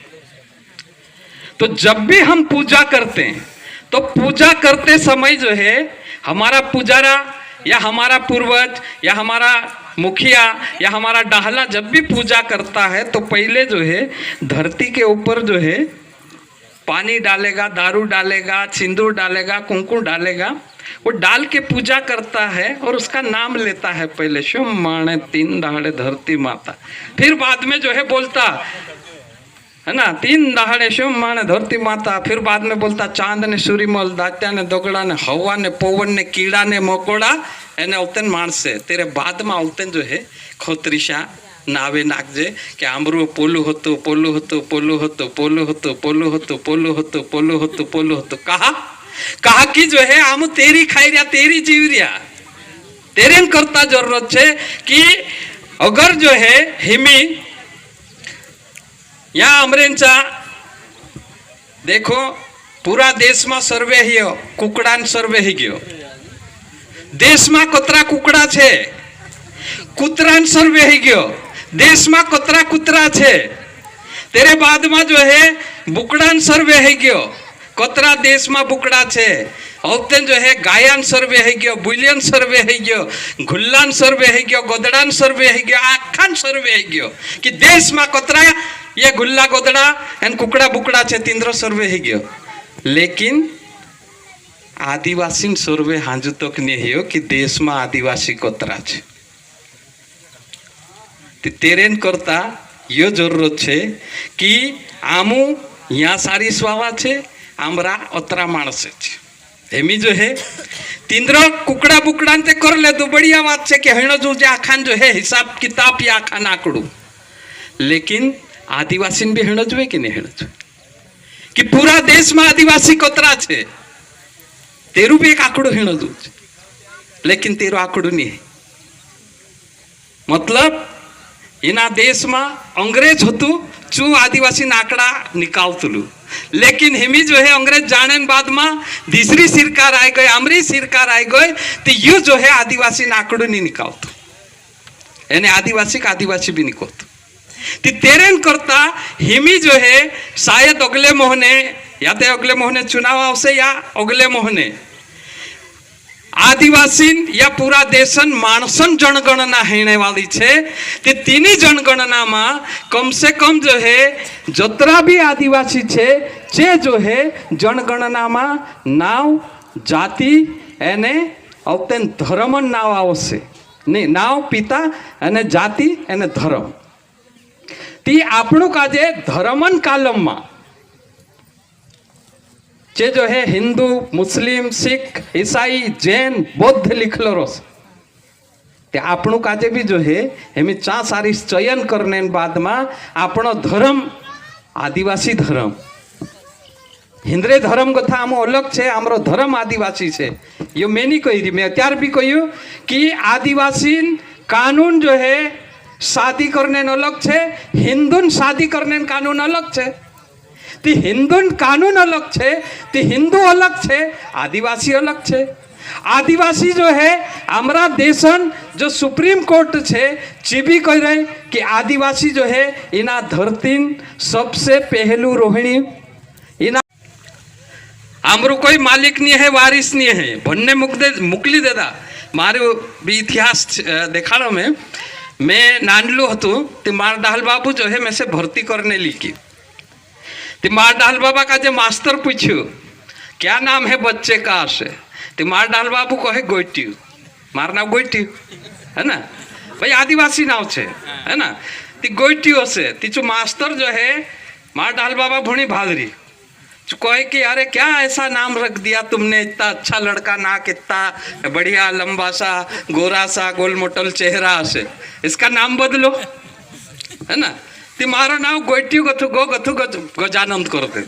तो जब भी हम पूजा करते हैं तो पूजा करते समय जो है हमारा पुजारा या हमारा पूर्वज या हमारा मुखिया या हमारा डाहला जब भी पूजा करता है तो पहले जो है धरती के ऊपर जो है पानी डालेगा, दारू डालेगा, सिंदूर डालेगा, कुंकुम डालेगा, वो डाल के पूजा करता है और उसका नाम लेता है पहले, शुभ माणे तीन दहाड़े धरती माता। फिर बाद में जो है बोलता है ना, तीन दहाड़े शुभ माणे धरती माता। फिर बाद में बोलता चांद ने सूर्यमल, दात्या ने दोगड़ा ने, हवा ने, पवन ने, कीड़ा ने, मकोड़ा एने अवतन माणसे। तेरे बाद में अवतन जो है खोतरीशा नावे नाखजे कि आमरू पोलू होतो, पोलू होतो, पोलू होतो, पोलू होतो, पोलू होतो, पोलू होतो, पोलू होतो, पोलू होतो। कहा कि जो है आम तेरी खाई रिया, तेरी जीव रिया, तेरे करता जरूरत है कि अगर जो है हिमी या अमरेंचा देखो पूरा देश में सर्वे ही कुकड़ान सर्वे ही गयो, देश में कतरा कुकड़ा छे, कुतरान सर्वे ही गयो, देश में कतरा कुतरा छे। तेरे बाद में जो है बुकड़ान सर्वे ही गयो, कतरा देश में बुकड़ा छे। औतन जो है गायन सर्वे है गयो, बुलियन सर्वे है गयो, घुल्लान सर्वे है गयो, गोदड़ान सर्वे है गयो, आखान सर्वे है गयो कि देश में कतरा ये गुल्ला गोदड़ा एन कुकड़ा बुकड़ा छे, तींद्रो सर्वे है गयो। लेकिन आदिवासी सर्वे हाजू तक नहीं हो कि देश में आदिवासी कतरा छे। तेरेन करता यो जरूरत है कि आमू यहाँ सारी स्वावा छे, आमरा अतरा माणसे छे। हेमी जो है तींद्रो कुकड़ा बुकड़ा ते कर ले तो बढ़िया बात है कि हेणो जो आखान जो है हिसाब किताब या आखान आकड़ू। लेकिन आदिवासी भी हेणो जुए कि नहीं हेणो जुए कि पूरा देश में आदिवासी कतरा छे, तेरू भी एक आंकड़ो हेणो दू, लेकिन तेरो आंकड़ो नहीं है। मतलब इना देश में अंग्रेज होतु चू आदिवासी आंकड़ा निकालतलू, लेकिन हेमी जो है अंग्रेज जाने बाद में तीसरी सरकार आई गई, अमरी सरकार आई गई, तो यू जो है आदिवासी आंकड़ो नहीं निकालतो, यानी आदिवासी का आदिवासी भी निकालतो। तेरेन करता हेमी जो है शायद अगले महीने या तो अगले महीने चुनाव आवशे या अगले महीने आदिवासी या पूरा देशन मानसन जनगणना होने वाली है। ते तीनी जनगणना में कम से कम जो है जतरा भी आदिवासी है चे जो है जनगणना में नाव जाति एने अवतेन धर्म नाव आवश्य नहीं नाव पिता एने जाति एने धर्म ती आपणु काजे धर्मन कालम में जे जो है हिंदू मुस्लिम सिख ईसाई जैन बौद्ध लिखलो रोस ते आपणु काजे भी जो है एमी चा सारी चयन करने बाद में आपणो धर्म आदिवासी धर्म हिंद्रे धर्म कथा आम अलग है आमरो धर्म आदिवासी है ये मैं नहीं कही रही मैं अत्यार भी कहूँ कि आदिवासी कानून जो है शादी करने अलग है हिंदू शादी करने कानून अलग है ती हिंदू कानून अलग है ती हिंदू अलग है आदिवासी अलग है। आदिवासी जो है हमारा देशन जो सुप्रीम कोर्ट है ची भी कह रहे कि आदिवासी जो है इना धरती सबसे पहलू रोहिणी इना आमरू कोई मालिक नहीं है वारिस नहीं है भन्ने मुकली देता मारो भी इतिहास देखाड़ो में मैं नानलू हतु ते मार डाल बाबू जो है मैं से भर्ती करने लिखी ते मार डाल बाबा का जो मास्टर पूछू क्या नाम है बच्चे का से ते मार डाल बाबू कहे गोइट्यू मार नाम गोइट्यू है ना भाई आदिवासी नाव छे है ना ती गोइट्यू से तीचू मास्टर जो है मार डाल बाबा भुणी भालरी कहे कि अरे क्या ऐसा नाम रख दिया तुमने इतना अच्छा लड़का नाक इतना बढ़िया लंबा सा गोरा सा गोल मोटल चेहरा से इसका नाम बदलो है ना मारो नाम गोइट्यू गथु गजानंद करते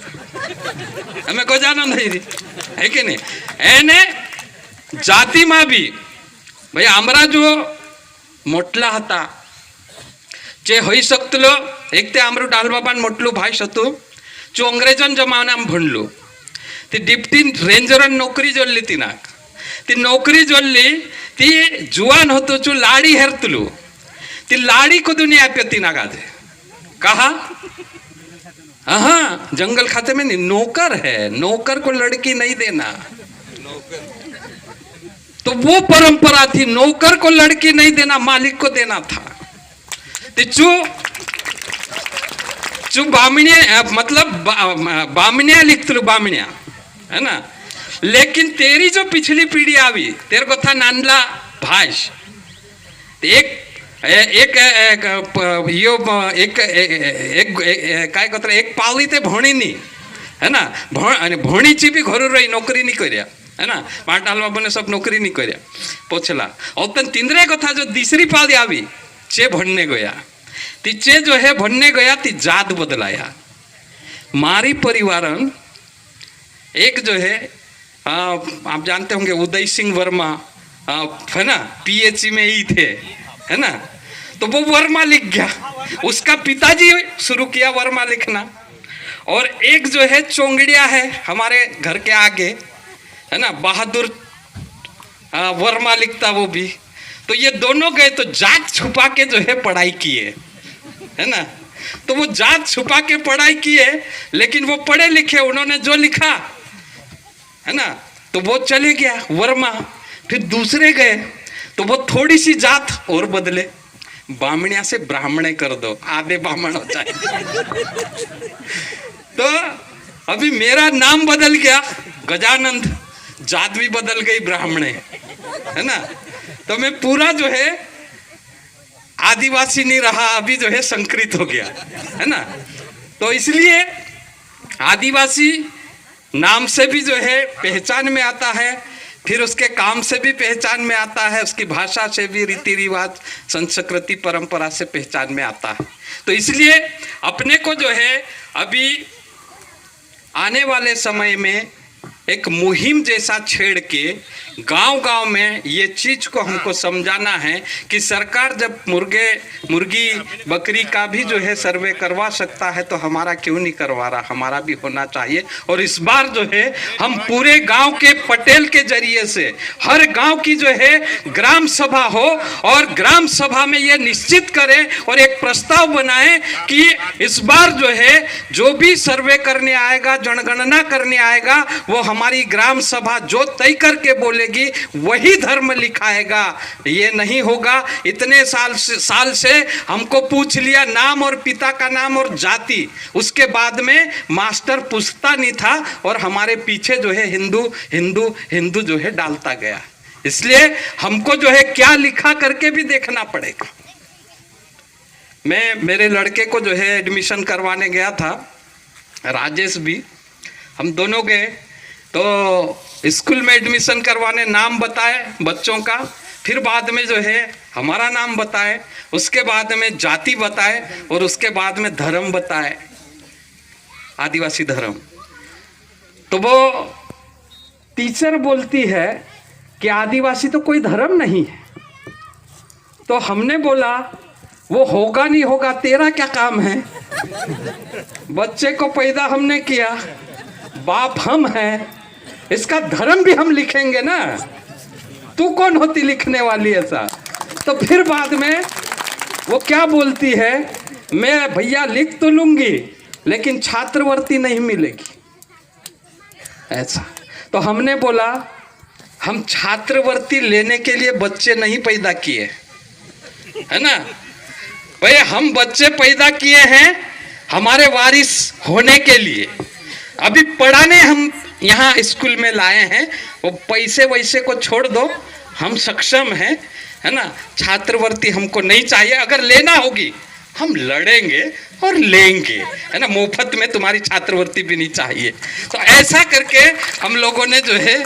हमें गजानंद है कि नहीं एने जाति में भी भाई आमरा जो मोटला हता जे होई सकतलो एक ते आमरू डाल बाबा मोटलू भाई सतु जो अंग्रेजन जमाना में भणलो ती डिप्टी रेंजर नौकरी जोल्ली ती नाक ती नौकरी जोल्ली ती जुवान होतो चू लाड़ी हेरतलू ती लाड़ी को दुनिया पे ती नागाजे कहा हाँ जंगल खाते में नहीं नौकर है नौकर को लड़की नहीं देना तो वो परंपरा थी नौकर को लड़की नहीं देना मालिक को देना था चू बामणिया मतलब बामणिया लिखते लो बामणिया है ना लेकिन तेरी जो पिछली पीढ़ी आवी तेरे को था नानला भाष एक एक यो एक काय कहते एक पावली ते भणी नहीं है ना भणी ची भी घर रही नौकरी नहीं करिया है ना पाटाल बाबू ने सब नौकरी नहीं करिया पोछला और तन तिंद्रे कथा जो तीसरी पावली आवी चे भणने गया तीचे जो है भणने गया ती जात बदलाया मारी परिवारन एक जो है आप जानते होंगे उदय सिंह वर्मा है ना पीएचई में ही थे है ना तो वो वर्मा लिख गया उसका पिताजी शुरू किया वर्मा लिखना और एक जो है चोंगड़िया है हमारे घर के आगे है ना बहादुर वर्मा लिखता वो भी तो ये दोनों गए तो जात छुपा के जो है पढ़ाई किए है ना तो वो जात छुपा के पढ़ाई किए लेकिन वो पढ़े लिखे उन्होंने जो लिखा है ना तो वो चले गया वर्मा फिर दूसरे गए तो वो थोड़ी सी जात और बदले बामणिया से ब्राह्मणे कर दो आधे ब्राह्मण हो जाए तो अभी मेरा नाम बदल गया गजानंद जात भी बदल गई ब्राह्मणे है ना तो मैं पूरा जो है आदिवासी नहीं रहा अभी जो है संस्कृत हो गया है ना तो इसलिए आदिवासी नाम से भी जो है पहचान में आता है फिर उसके काम से भी पहचान में आता है उसकी भाषा से भी रीति रिवाज संस्कृति परंपरा से पहचान में आता है तो इसलिए अपने को जो है अभी आने वाले समय में एक मुहिम जैसा छेड़ के गांव-गांव में ये चीज को हमको समझाना है कि सरकार जब मुर्गी बकरी का भी जो है सर्वे करवा सकता है तो हमारा क्यों नहीं करवा रहा हमारा भी होना चाहिए और इस बार जो है हम पूरे गांव के पटेल के जरिए से हर गांव की जो है ग्राम सभा हो और ग्राम सभा में ये निश्चित करें और एक प्रस्ताव बनाएं कि इस बार जो है जो भी सर्वे करने आएगा जनगणना करने आएगा वो हमारी ग्राम सभा जो तय करके बोलेगी आएगी वही धर्म लिखाएगा, ये नहीं होगा। इतने साल से हमको पूछ लिया नाम और पिता का नाम और जाति, उसके बाद में मास्टर पूछता नहीं था और हमारे पीछे जो है हिंदू हिंदू हिंदू जो है डालता गया। इसलिए हमको जो है क्या लिखा करके भी देखना पड़ेगा। मैं मेरे लड़के को जो है एडमिशन करवाने गया था, राजेश भी, हम दोनों गए तो स्कूल में एडमिशन करवाने, नाम बताए बच्चों का, फिर बाद में जो है हमारा नाम बताए, उसके बाद में जाति बताए और उसके बाद में धर्म बताए, आदिवासी धर्म। तो वो टीचर बोलती है कि आदिवासी तो कोई धर्म नहीं है। तो हमने बोला वो होगा नहीं होगा, तेरा क्या काम है? बच्चे को पैदा हमने किया, बाप हम हैं, इसका धर्म भी हम लिखेंगे ना, तू कौन होती लिखने वाली ऐसा? तो फिर बाद में वो क्या बोलती है, मैं भैया लिख तो लूंगी लेकिन छात्रवृत्ति नहीं मिलेगी ऐसा। तो हमने बोला हम छात्रवृत्ति लेने के लिए बच्चे नहीं पैदा किए, है ना भाई, हम बच्चे पैदा किए हैं हमारे वारिस होने के लिए। अभी पढ़ाने हम यहाँ स्कूल में लाए हैं, वो पैसे वैसे को छोड़ दो, हम सक्षम हैं, है ना। छात्रवृत्ति हमको नहीं चाहिए, अगर लेना होगी हम लड़ेंगे और लेंगे, है ना, मुफ्त में तुम्हारी छात्रवृत्ति भी नहीं चाहिए। तो ऐसा करके हम लोगों ने जो है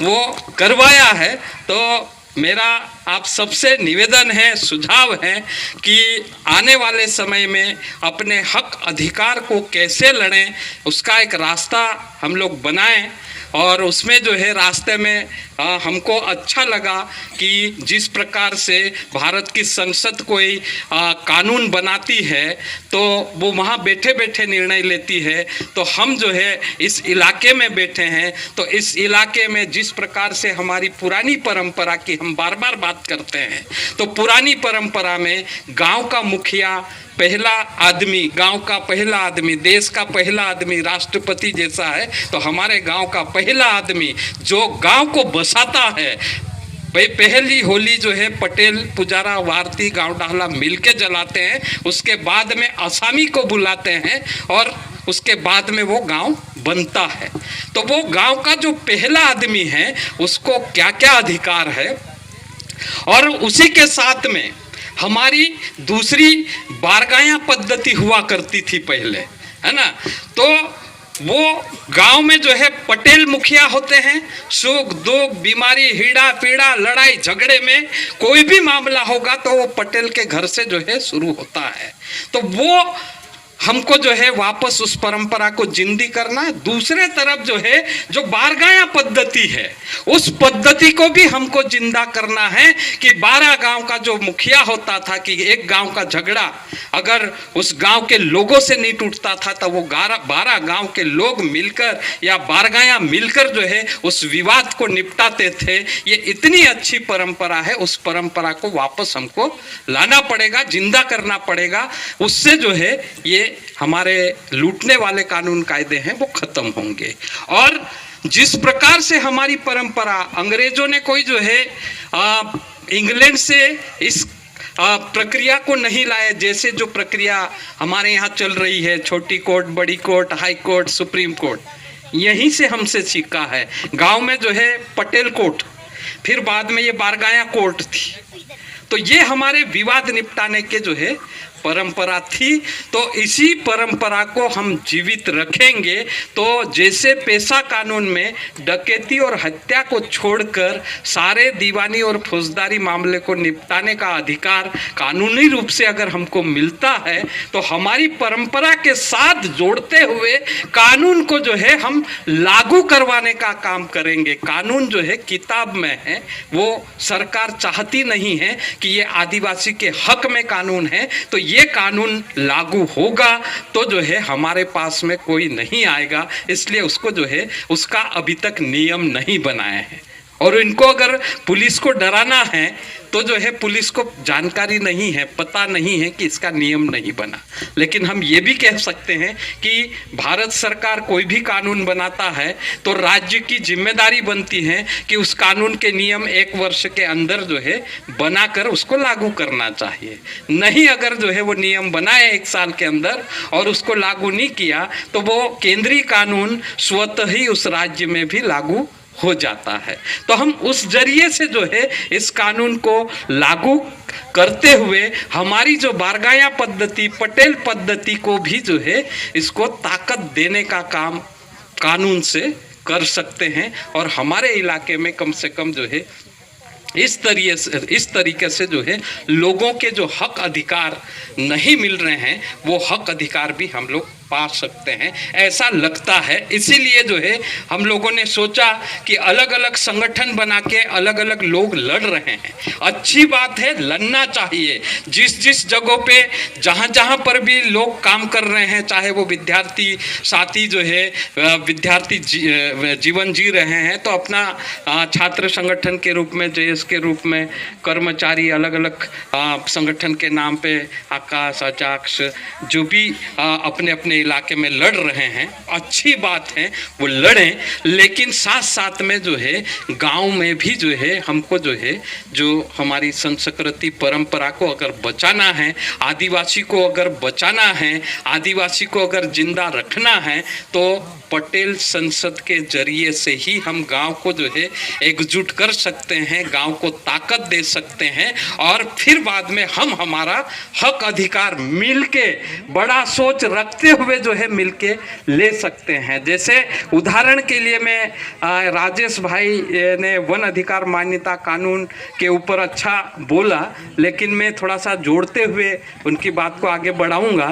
वो करवाया है। तो मेरा आप सबसे निवेदन है, सुझाव है कि आने वाले समय में अपने हक अधिकार को कैसे लड़ें, उसका एक रास्ता हम लोग बनाएं। और उसमें जो है रास्ते में हमको अच्छा लगा कि जिस प्रकार से भारत की संसद कोई कानून बनाती है तो वो वहाँ बैठे बैठे निर्णय लेती है। तो हम जो है इस इलाके में बैठे हैं, तो इस इलाके में जिस प्रकार से हमारी पुरानी परंपरा की हम बार बार बात करते हैं, तो पुरानी परंपरा में गांव का मुखिया पहला आदमी, गांव का पहला आदमी, देश का पहला आदमी राष्ट्रपति जैसा है। तो हमारे गांव का पहला आदमी जो गांव को बसाता है, भाई पहली होली जो है पटेल, पुजारा, वारती, गांव डाहला मिलके जलाते हैं, उसके बाद में असामी को बुलाते हैं और उसके बाद में वो गांव बनता है। तो वो गांव का जो पहला आदमी है उसको क्या क्या अधिकार है, और उसी के साथ में हमारी दूसरी बारगाया पद्धति हुआ करती थी पहले, है ना। तो वो गांव में जो है पटेल मुखिया होते हैं, सुख दुख, बीमारी, हीड़ा पीड़ा, लड़ाई झगड़े में कोई भी मामला होगा तो वो पटेल के घर से जो है शुरू होता है। तो वो हमको जो है वापस उस परंपरा को जिंदी करना है। दूसरे तरफ जो है जो बारगाया पद्धति है उस पद्धति को भी हमको जिंदा करना है कि 12 गांव का जो मुखिया होता था कि एक गांव का झगड़ा अगर उस गांव के लोगों से नहीं टूटता था तो वो 12 गांव के लोग मिलकर या बारगाया मिलकर जो है उस विवाद को निपटाते थे। ये इतनी अच्छी परंपरा है, उस परंपरा को वापस हमको लाना पड़ेगा, जिंदा करना पड़ेगा। उससे जो है ये हमारे लूटने वाले कानून कायदे हैं वो खत्म होंगे। और जिस प्रकार से हमारी परंपरा, अंग्रेजों ने कोई जो है इंग्लैंड से इस प्रक्रिया को नहीं लाया, जैसे जो प्रक्रिया हमारे यहाँ चल रही है, छोटी कोर्ट, बड़ी court, high court, supreme court, यहीं से हमसे सीखा है। गांव में जो है पटेल कोर्ट, फिर बाद में ये बारगाया कोर्ट थी। तो ये हमारे विवाद निपटाने के जो है परंपरा थी। तो इसी परंपरा को हम जीवित रखेंगे। तो जैसे पेशा कानून में डकैती और हत्या को छोड़कर सारे दीवानी और फौजदारी मामले को निपटाने का अधिकार कानूनी रूप से अगर हमको मिलता है तो हमारी परंपरा के साथ जोड़ते हुए कानून को जो है हम लागू करवाने का काम करेंगे। कानून जो है किताब में है, वो सरकार चाहती नहीं है कि ये आदिवासी के हक में कानून है। तो ये कानून लागू होगा तो जो है हमारे पास में कोई नहीं आएगा, इसलिए उसको जो है उसका अभी तक नियम नहीं बनाए हैं। और इनको अगर पुलिस को डराना है तो जो है पुलिस को जानकारी नहीं है, पता नहीं है कि इसका नियम नहीं बना। लेकिन हम ये भी कह सकते हैं कि भारत सरकार कोई भी कानून बनाता है तो राज्य की जिम्मेदारी बनती है कि उस कानून के नियम 1 वर्ष के अंदर जो है बनाकर उसको लागू करना चाहिए। नहीं अगर जो है वो नियम बनाए 1 साल के अंदर और उसको लागू नहीं किया तो वो केंद्रीय कानून स्वतः ही उस राज्य में भी लागू हो जाता है। तो हम उस जरिए से जो है इस कानून को लागू करते हुए हमारी जो बारगाया पद्धति, पटेल पद्धति को भी जो है इसको ताकत देने का काम कानून से कर सकते हैं। और हमारे इलाके में कम से कम जो है इस तरीके से जो है लोगों के जो हक अधिकार नहीं मिल रहे हैं वो हक अधिकार भी हम लोग पा सकते हैं, ऐसा लगता है। इसीलिए जो है हम लोगों ने सोचा कि अलग अलग संगठन बना के अलग अलग लोग लड़ रहे हैं। अच्छी बात है, लड़ना चाहिए। जिस जिस जगहों पे जहाँ पर भी लोग काम कर रहे हैं, चाहे वो विद्यार्थी साथी जो है विद्यार्थी जीवन जी रहे हैं तो अपना छात्र संगठन के रूप में, जेएस के रूप में, कर्मचारी अलग अलग संगठन के नाम पे आकाश, अजाक्ष जो भी अपने अपने इलाके में लड़ रहे हैं, अच्छी बात है वो लड़ें। लेकिन साथ साथ में जो है गांव में भी जो है हमको जो है जो हमारी संस्कृति परंपरा को अगर बचाना है, आदिवासी को अगर बचाना है, आदिवासी को अगर जिंदा रखना है तो पटेल संसद के जरिए से ही हम गांव को जो है एकजुट कर सकते हैं, गांव को ताकत दे सकते हैं और फिर बाद में हम हमारा हक अधिकार मिलके बड़ा सोच रखते हुए जो है मिलके ले सकते हैं। जैसे उदाहरण के लिए मैं राजेश भाई ने वन अधिकार मान्यता कानून के ऊपर अच्छा बोला, लेकिन मैं थोड़ा सा जोड़ते हुए उनकी बात को आगे बढ़ाऊंगा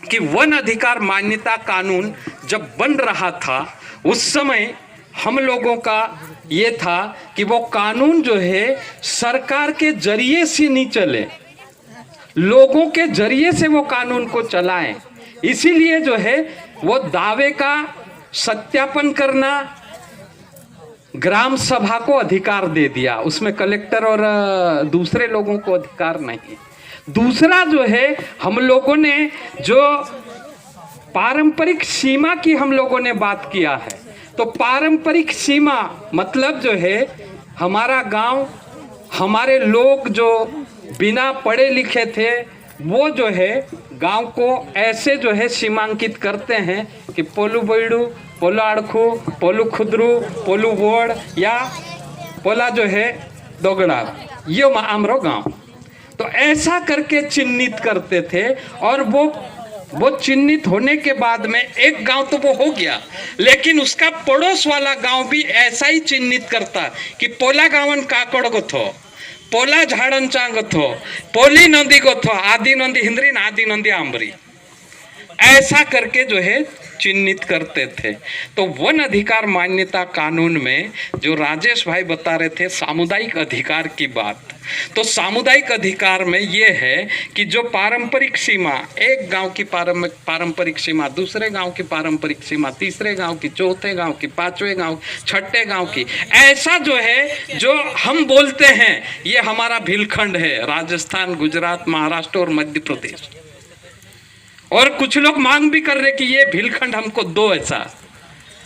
कि वन अधिकार मान्यता कानून जब बन रहा था उस समय हम लोगों का ये था कि वो कानून जो है सरकार के जरिए से नहीं चले, लोगों के जरिए से वो कानून को चलाएं। इसीलिए जो है वो दावे का सत्यापन करना ग्राम सभा को अधिकार दे दिया, उसमें कलेक्टर और दूसरे लोगों को अधिकार नहीं। दूसरा जो है हम लोगों ने जो पारंपरिक सीमा की हम लोगों ने बात किया है, तो पारंपरिक सीमा मतलब जो है हमारा गांव, हमारे लोग जो बिना पढ़े लिखे थे वो जो है गांव को ऐसे जो है सीमांकित करते हैं कि पोलू बैडू, पोलो आड़खू, पोलू खुदरू, पोलू वोड़ या पोला जो है दोगड़ा, ये आमरो गांव। तो ऐसा करके चिन्हित करते थे और वो चिन्हित होने के बाद में एक गांव तो वो हो गया, लेकिन उसका पड़ोस वाला गांव भी ऐसा ही चिन्हित करता कि पोला गावन काकड़ गो थो, पोला झाड़न चांग थो, पोली नंदी गो थो, आदि नंदी हिंद्री न आदि नंदी आंबरी, ऐसा करके जो है चिन्हित करते थे। तो वन अधिकार मान्यता कानून में जो राजेश भाई बता रहे थे सामुदायिक अधिकार की बात, तो सामुदायिक अधिकार में ये है कि जो पारंपरिक सीमा, एक गांव की पारंपरिक सीमा, दूसरे गांव की पारंपरिक सीमा, तीसरे गांव की, चौथे गांव की, पांचवें गांव, छठे गांव की, ऐसा जो है जो हम बोलते हैं ये हमारा भीलखंड है, राजस्थान, गुजरात, महाराष्ट्र और मध्य प्रदेश। और कुछ लोग मांग भी कर रहे कि ये भीलखंड हमको दो ऐसा,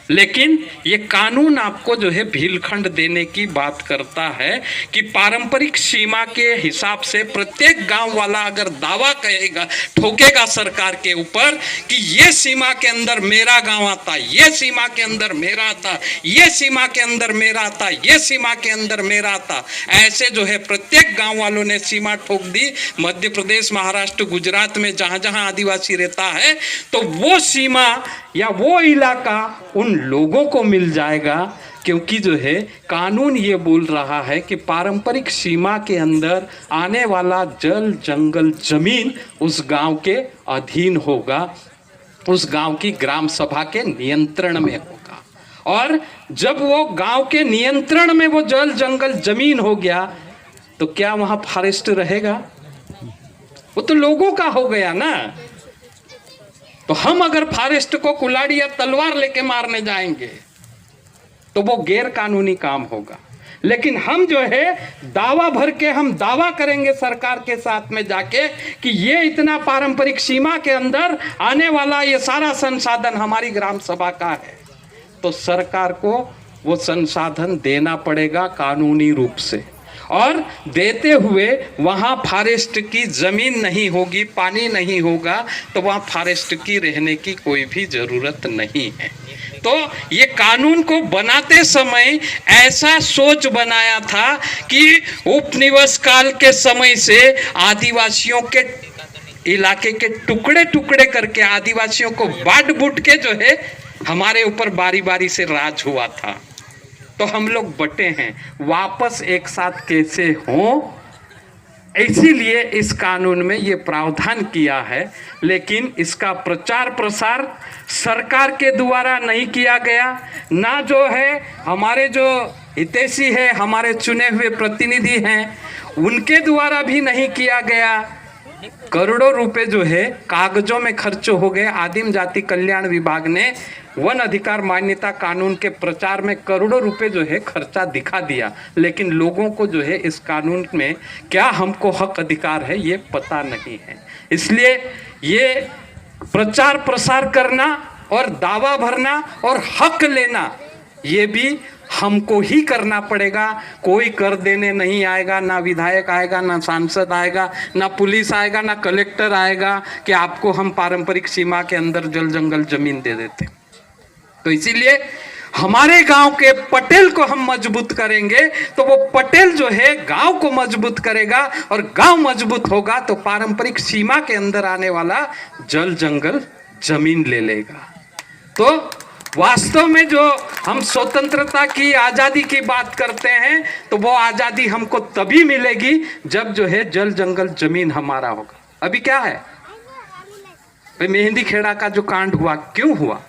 लेकिन ये कानून आपको जो है भीलखंड देने की बात करता है कि पारंपरिक सीमा के हिसाब से प्रत्येक गांव वाला अगर दावा कहेगा, ठोकेगा सरकार के ऊपर कि ये सीमा के अंदर मेरा गांव आता, ये सीमा के अंदर मेरा आता, ये सीमा के अंदर मेरा आता, ये सीमा के अंदर मेरा आता, ऐसे जो है प्रत्येक गांव वालों ने सीमा ठोक दी। मध्य प्रदेश, महाराष्ट्र, गुजरात में जहां जहां आदिवासी रहता है तो वो सीमा या वो इलाका उन लोगों को मिल जाएगा, क्योंकि जो है कानून ये बोल रहा है कि पारंपरिक सीमा के अंदर आने वाला जल, जंगल, जमीन उस गांव के अधीन होगा, उस गांव की ग्राम सभा के नियंत्रण में होगा। और जब वो गांव के नियंत्रण में वो जल, जंगल, जमीन हो गया तो क्या वहां फॉरेस्ट रहेगा? वो तो लोगों का हो गया ना। तो हम अगर फॉरेस्ट को कुल्हाड़ी या तलवार लेके मारने जाएंगे तो वो गैर कानूनी काम होगा। लेकिन हम जो है दावा भर के हम दावा करेंगे सरकार के साथ में जाके कि ये इतना पारंपरिक सीमा के अंदर आने वाला ये सारा संसाधन हमारी ग्राम सभा का है, तो सरकार को वो संसाधन देना पड़ेगा कानूनी रूप से। और देते हुए वहाँ फॉरेस्ट की ज़मीन नहीं होगी, पानी नहीं होगा, तो वहाँ फॉरेस्ट की रहने की कोई भी ज़रूरत नहीं है। तो ये कानून को बनाते समय ऐसा सोच बनाया था कि उपनिवेश काल के समय से आदिवासियों के इलाके के टुकड़े टुकड़े करके आदिवासियों को बांट बूट के जो है हमारे ऊपर बारी बारी से राज हुआ था। तो हम लोग बटे हैं, वापस एक साथ कैसे हों, इसीलिए इस कानून में ये प्रावधान किया है। लेकिन इसका प्रचार प्रसार सरकार के द्वारा नहीं किया गया, ना जो है हमारे जो हितैषी है, हमारे चुने हुए प्रतिनिधि हैं, उनके द्वारा भी नहीं किया गया। करोड़ों रुपए जो है कागजों में खर्च हो गए। आदिम जाति कल्याण विभाग ने वन अधिकार मान्यता कानून के प्रचार में करोड़ों रुपए जो है खर्चा दिखा दिया, लेकिन लोगों को जो है इस कानून में क्या हमको हक अधिकार है ये पता नहीं है। इसलिए ये प्रचार प्रसार करना और दावा भरना और हक लेना ये भी हमको ही करना पड़ेगा। कोई कर देने नहीं आएगा, ना विधायक आएगा, ना सांसद आएगा, ना पुलिस आएगा, ना कलेक्टर आएगा कि आपको हम पारंपरिक सीमा के अंदर जल जंगल जमीन दे देते। तो इसीलिए हमारे गांव के पटेल को हम मजबूत करेंगे तो वो पटेल जो है गांव को मजबूत करेगा, और गांव मजबूत होगा तो पारंपरिक सीमा के अंदर आने वाला जल जंगल जमीन ले लेगा। तो वास्तव में जो हम स्वतंत्रता की आज़ादी की बात करते हैं तो वो आज़ादी हमको तभी मिलेगी जब जो है जल जंगल जमीन हमारा होगा। अभी क्या है भाई, मेहंदी खेड़ा का जो कांड हुआ, क्यों हुआ?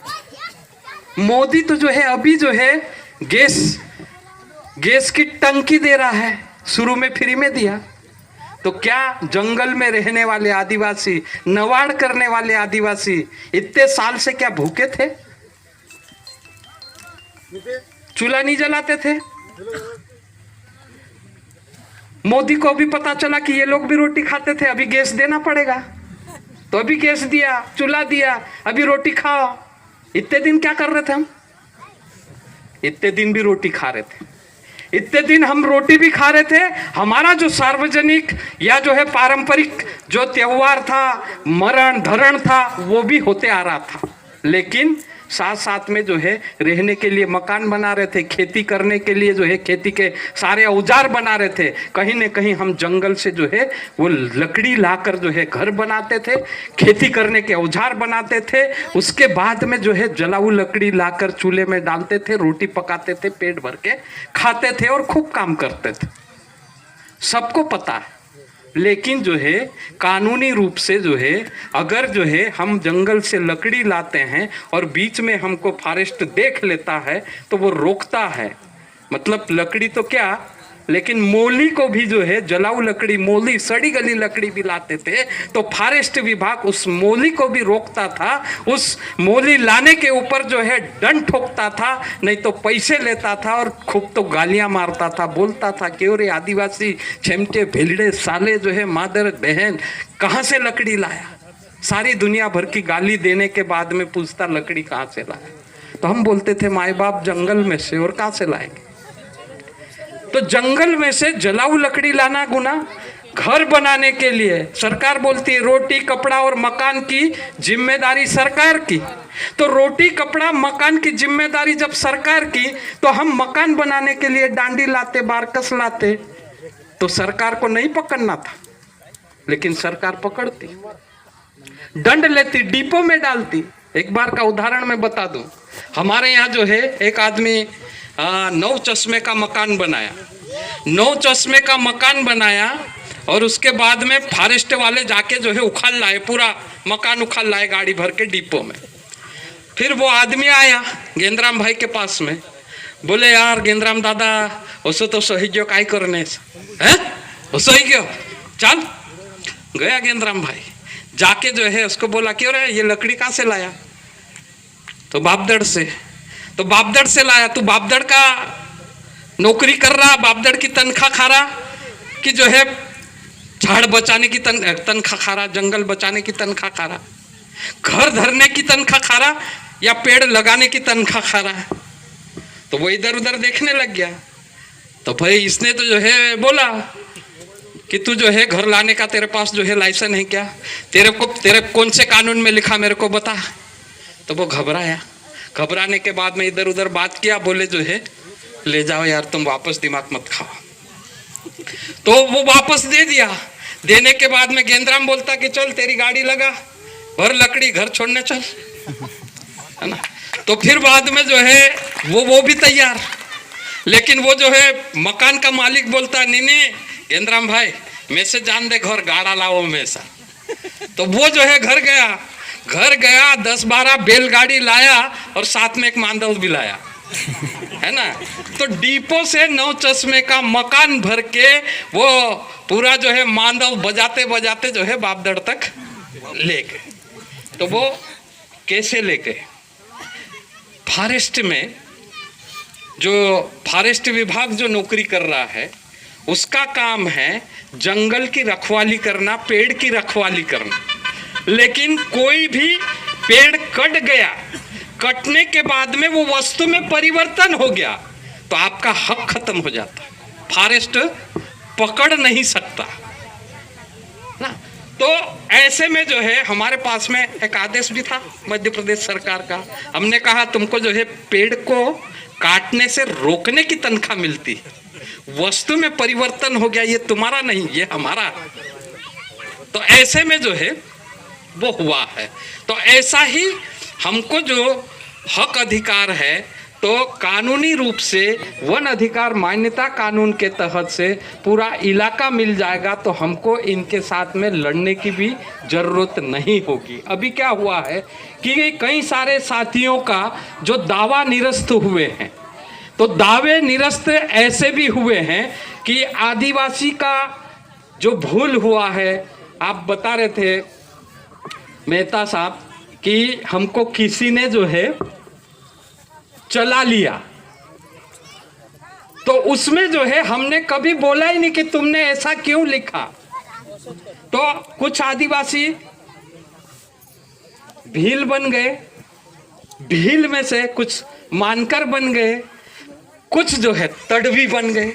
मोदी तो जो है अभी जो है गैस की टंकी दे रहा है, शुरू में फ्री में दिया। तो क्या जंगल में रहने वाले आदिवासी, नवाड़ करने वाले आदिवासी इतने साल से क्या भूखे थे? चूल्हा नहीं जलाते थे? मोदी को भी पता चला कि ये लोग भी रोटी खाते थे, अभी गैस देना पड़ेगा, तो अभी गैस दिया, चूल्हा दिया, अभी रोटी खाओ। इतने दिन क्या कर रहे थे हम? इतने दिन भी रोटी खा रहे थे, इतने दिन हम रोटी भी खा रहे थे। हमारा जो सार्वजनिक या जो है पारंपरिक जो त्योहार था, मरण धरण था, वो भी होते आ रहा था। लेकिन साथ साथ में जो है रहने के लिए मकान बना रहे थे, खेती करने के लिए जो है खेती के सारे औजार बना रहे थे। कहीं न कहीं हम जंगल से जो है वो लकड़ी लाकर जो है घर बनाते थे, खेती करने के औजार बनाते थे। उसके बाद में जो है जलाऊ लकड़ी लाकर चूल्हे में डालते थे, रोटी पकाते थे, पेट भर के खाते थे और खूब काम करते थे। सबको पता है। लेकिन जो है कानूनी रूप से जो है अगर जो है हम जंगल से लकड़ी लाते हैं और बीच में हमको फॉरेस्ट देख लेता है तो वो रोकता है। मतलब लकड़ी तो क्या, लेकिन मोली को भी जो है जलाऊ लकड़ी, मोली सड़ी गली लकड़ी भी लाते थे तो फॉरेस्ट विभाग उस मोली को भी रोकता था। उस मोली लाने के ऊपर जो है दंड ठोकता था, नहीं तो पैसे लेता था और खूब तो गालियां मारता था, बोलता था कि अरे आदिवासी छेमटे भेलड़े साले जो है मादर बहन कहाँ से लकड़ी लाया। सारी दुनिया भर की गाली देने के बाद में पूछता लकड़ी कहाँ से लाया, तो हम बोलते थे माए बाप जंगल में से, और कहाँ से लाएंगे। तो जंगल में से जलाऊ लकड़ी लाना गुना। घर बनाने के लिए सरकार बोलती है रोटी कपड़ा और मकान की जिम्मेदारी सरकार की। तो रोटी कपड़ा मकान की जिम्मेदारी जब सरकार की, तो हम मकान बनाने के लिए डांडी लाते, बारकस लाते, तो सरकार को नहीं पकड़ना था, लेकिन सरकार पकड़ती, दंड लेती, डिपो में डालती। एक बार का उदाहरण मैं बता दूं, हमारे यहाँ जो है एक आदमी 9 चश्मे का मकान बनाया, 9 चश्मे का मकान बनाया और उसके बाद में फॉरेस्ट वाले जाके जो है उखाड़ लाए, पूरा मकान उखाड़ लाए गाड़ी भर के डिपो में। फिर वो आदमी आया गेंद्राम भाई के पास में, बोले यार गेंद्राम दादा उसो तो सही गयो, काय करने है वो सही गयो, चल। गया गेंद्राम भाई, जाके जो है उसको बोला क्यों रे ये लकड़ी कहाँ से लाया, तो बापदड़ से। तो बापदड़ से लाया, तो बापदड़ का नौकरी कर रहा, बापदड़ की तनख्वाह खा रहा, कि जो है झाड़ बचाने की तनख्वाह खा रहा, जंगल बचाने की तनख्वाह खा रहा, घर धरने की तनख्वाह खा रहा, या पेड़ लगाने की तनख्वाह खा रहा है। तो वो इधर उधर देखने लग गया। तो भाई इसने तो जो है बोला कि तू जो है घर लाने का तेरे पास जो है लाइसेंस है क्या, तेरे कौन से कानून में लिखा मेरे को बता। तो वो घबराया। घबराने के बाद में इधर उधर बात किया, बोले जो है ले जाओ यार, तुम वापस दिमाग मत खाओ। तो वो वापस दे दिया। देने के बाद में गेंद्राम बोलता कि चल तेरी गाड़ी लगा, भर लकड़ी, घर छोड़ने चल, है ना। तो फिर बाद में जो है वो भी तैयार। लेकिन वो जो है मकान का मालिक बोलता, नहीं गेंद्राम भाई मैं से जान दे घर, गाड़ा लाओ में सा। तो वो जो है घर गया 10-12 बैलगाड़ी लाया और साथ में एक मांदल भी लाया, है ना। तो डिपो से 9 चश्मे का मकान भर के वो पूरा जो है मांदल बजाते बजाते जो है बापदड़ तक ले गए। तो वो कैसे ले गए? फॉरेस्ट में जो फॉरेस्ट विभाग जो नौकरी कर रहा है, उसका काम है जंगल की रखवाली करना, पेड़ की रखवाली करना। लेकिन कोई भी पेड़ कट गया, कटने के बाद में वो वस्तु में परिवर्तन हो गया तो आपका हक खत्म हो जाता है, फॉरेस्ट पकड़ नहीं सकता ना। तो ऐसे में जो है हमारे पास में एक आदेश भी था मध्य प्रदेश सरकार का। हमने कहा तुमको जो है पेड़ को काटने से रोकने की तनख्वाह मिलती है, वस्तु में परिवर्तन हो गया, ये तुम्हारा नहीं, ये हमारा। तो ऐसे में जो है वो हुआ है। तो ऐसा ही हमको जो हक अधिकार है, तो कानूनी रूप से वन अधिकार मान्यता कानून के तहत से पूरा इलाका मिल जाएगा, तो हमको इनके साथ में लड़ने की भी जरूरत नहीं होगी। अभी क्या हुआ है कि कई सारे साथियों का जो दावा निरस्त हुए हैं, तो दावे निरस्त ऐसे भी हुए हैं कि आदिवासी का जो भूल हुआ है, आप बता रहे थे मेहता साहब कि हमको किसी ने जो है चला लिया, तो उसमें जो है हमने कभी बोला ही नहीं कि तुमने ऐसा क्यों लिखा। तो कुछ आदिवासी भील बन गए, भील में से कुछ मानकर बन गए, कुछ जो है तड़वी बन गए।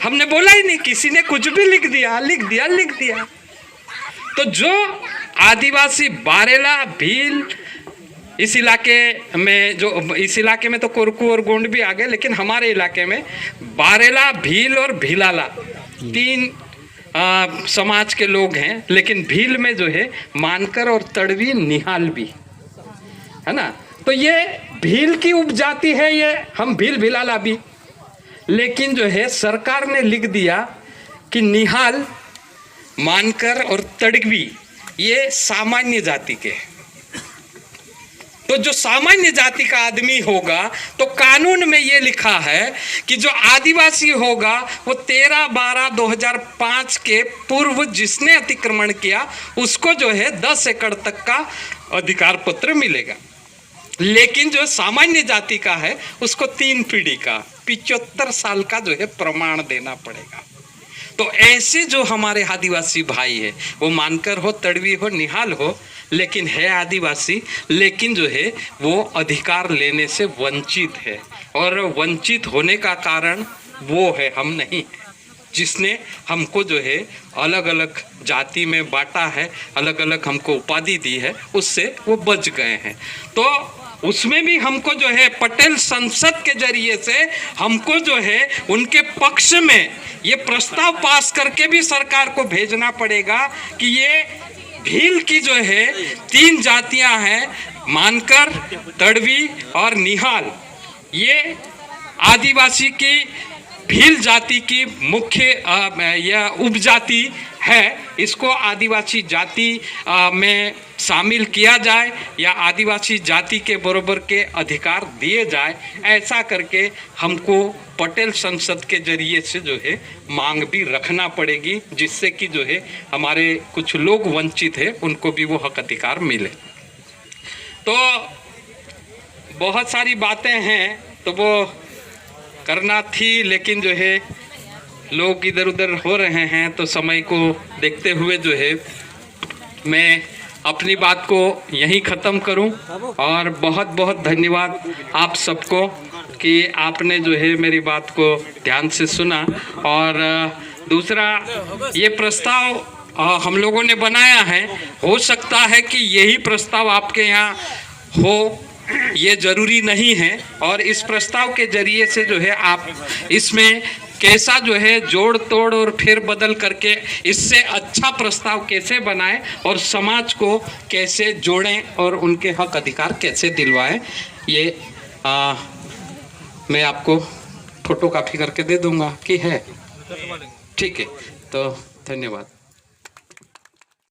हमने बोला ही नहीं, किसी ने कुछ भी लिख दिया। तो जो आदिवासी बारेला भील इस इलाके में तो कोरकू और गोंड भी आ गए, लेकिन हमारे इलाके में बारेला, भील और भीलाला 3 समाज के लोग हैं। लेकिन भील में जो है मानकर और तड़वी, निहाल भी, है ना। तो ये भील की उपजाति है, ये हम भील भीलाला भी। लेकिन जो है सरकार ने लिख दिया कि निहाल, मानकर और तड़वी ये सामान्य जाति के। तो जो सामान्य जाति का आदमी होगा, तो कानून में ये लिखा है कि जो आदिवासी होगा वो 13/12/2005 के पूर्व जिसने अतिक्रमण किया उसको जो है 10 एकड़ तक का अधिकार पत्र मिलेगा। लेकिन जो सामान्य जाति का है उसको 3 पीढ़ी का 75 साल का जो है प्रमाण देना पड़ेगा। तो ऐसे जो हमारे आदिवासी भाई है, वो मानकर हो, तड़वी हो, निहाल हो, लेकिन है आदिवासी, लेकिन जो है वो अधिकार लेने से वंचित है। और वंचित होने का कारण वो है, हम नहीं, जिसने हमको जो है अलग अलग जाति में बांटा है, अलग अलग हमको उपाधि दी है, उससे वो बच गए हैं। तो उसमें भी हमको जो है पटेल संसद के जरिए से हमको जो है उनके पक्ष में ये प्रस्ताव पास करके भी सरकार को भेजना पड़ेगा कि ये भील की जो है 3 जातियां हैं, मानकर, तड़वी और निहाल, ये आदिवासी की भील जाति की मुख्य या उपजाति है, इसको आदिवासी जाति में शामिल किया जाए या आदिवासी जाति के बराबर के अधिकार दिए जाए। ऐसा करके हमको पटेल संसद के जरिए से जो है मांग भी रखना पड़ेगी, जिससे कि जो है हमारे कुछ लोग वंचित हैं उनको भी वो हक अधिकार मिले। तो बहुत सारी बातें हैं, तो वो करना थी, लेकिन जो है लोग इधर उधर हो रहे हैं, तो समय को देखते हुए जो है मैं अपनी बात को यहीं ख़त्म करूं। और बहुत बहुत धन्यवाद आप सबको कि आपने जो है मेरी बात को ध्यान से सुना। और दूसरा, ये प्रस्ताव हम लोगों ने बनाया है, हो सकता है कि यही प्रस्ताव आपके यहाँ हो, ये ज़रूरी नहीं है। और इस प्रस्ताव के जरिए से जो है आप इसमें कैसा जो है जोड़ तोड़ और फेर बदल करके इससे अच्छा प्रस्ताव कैसे बनाएं और समाज को कैसे जोड़ें और उनके हक अधिकार कैसे दिलवाएं, ये मैं आपको फोटो कॉपी करके दे दूंगा कि है। ठीक है, तो धन्यवाद।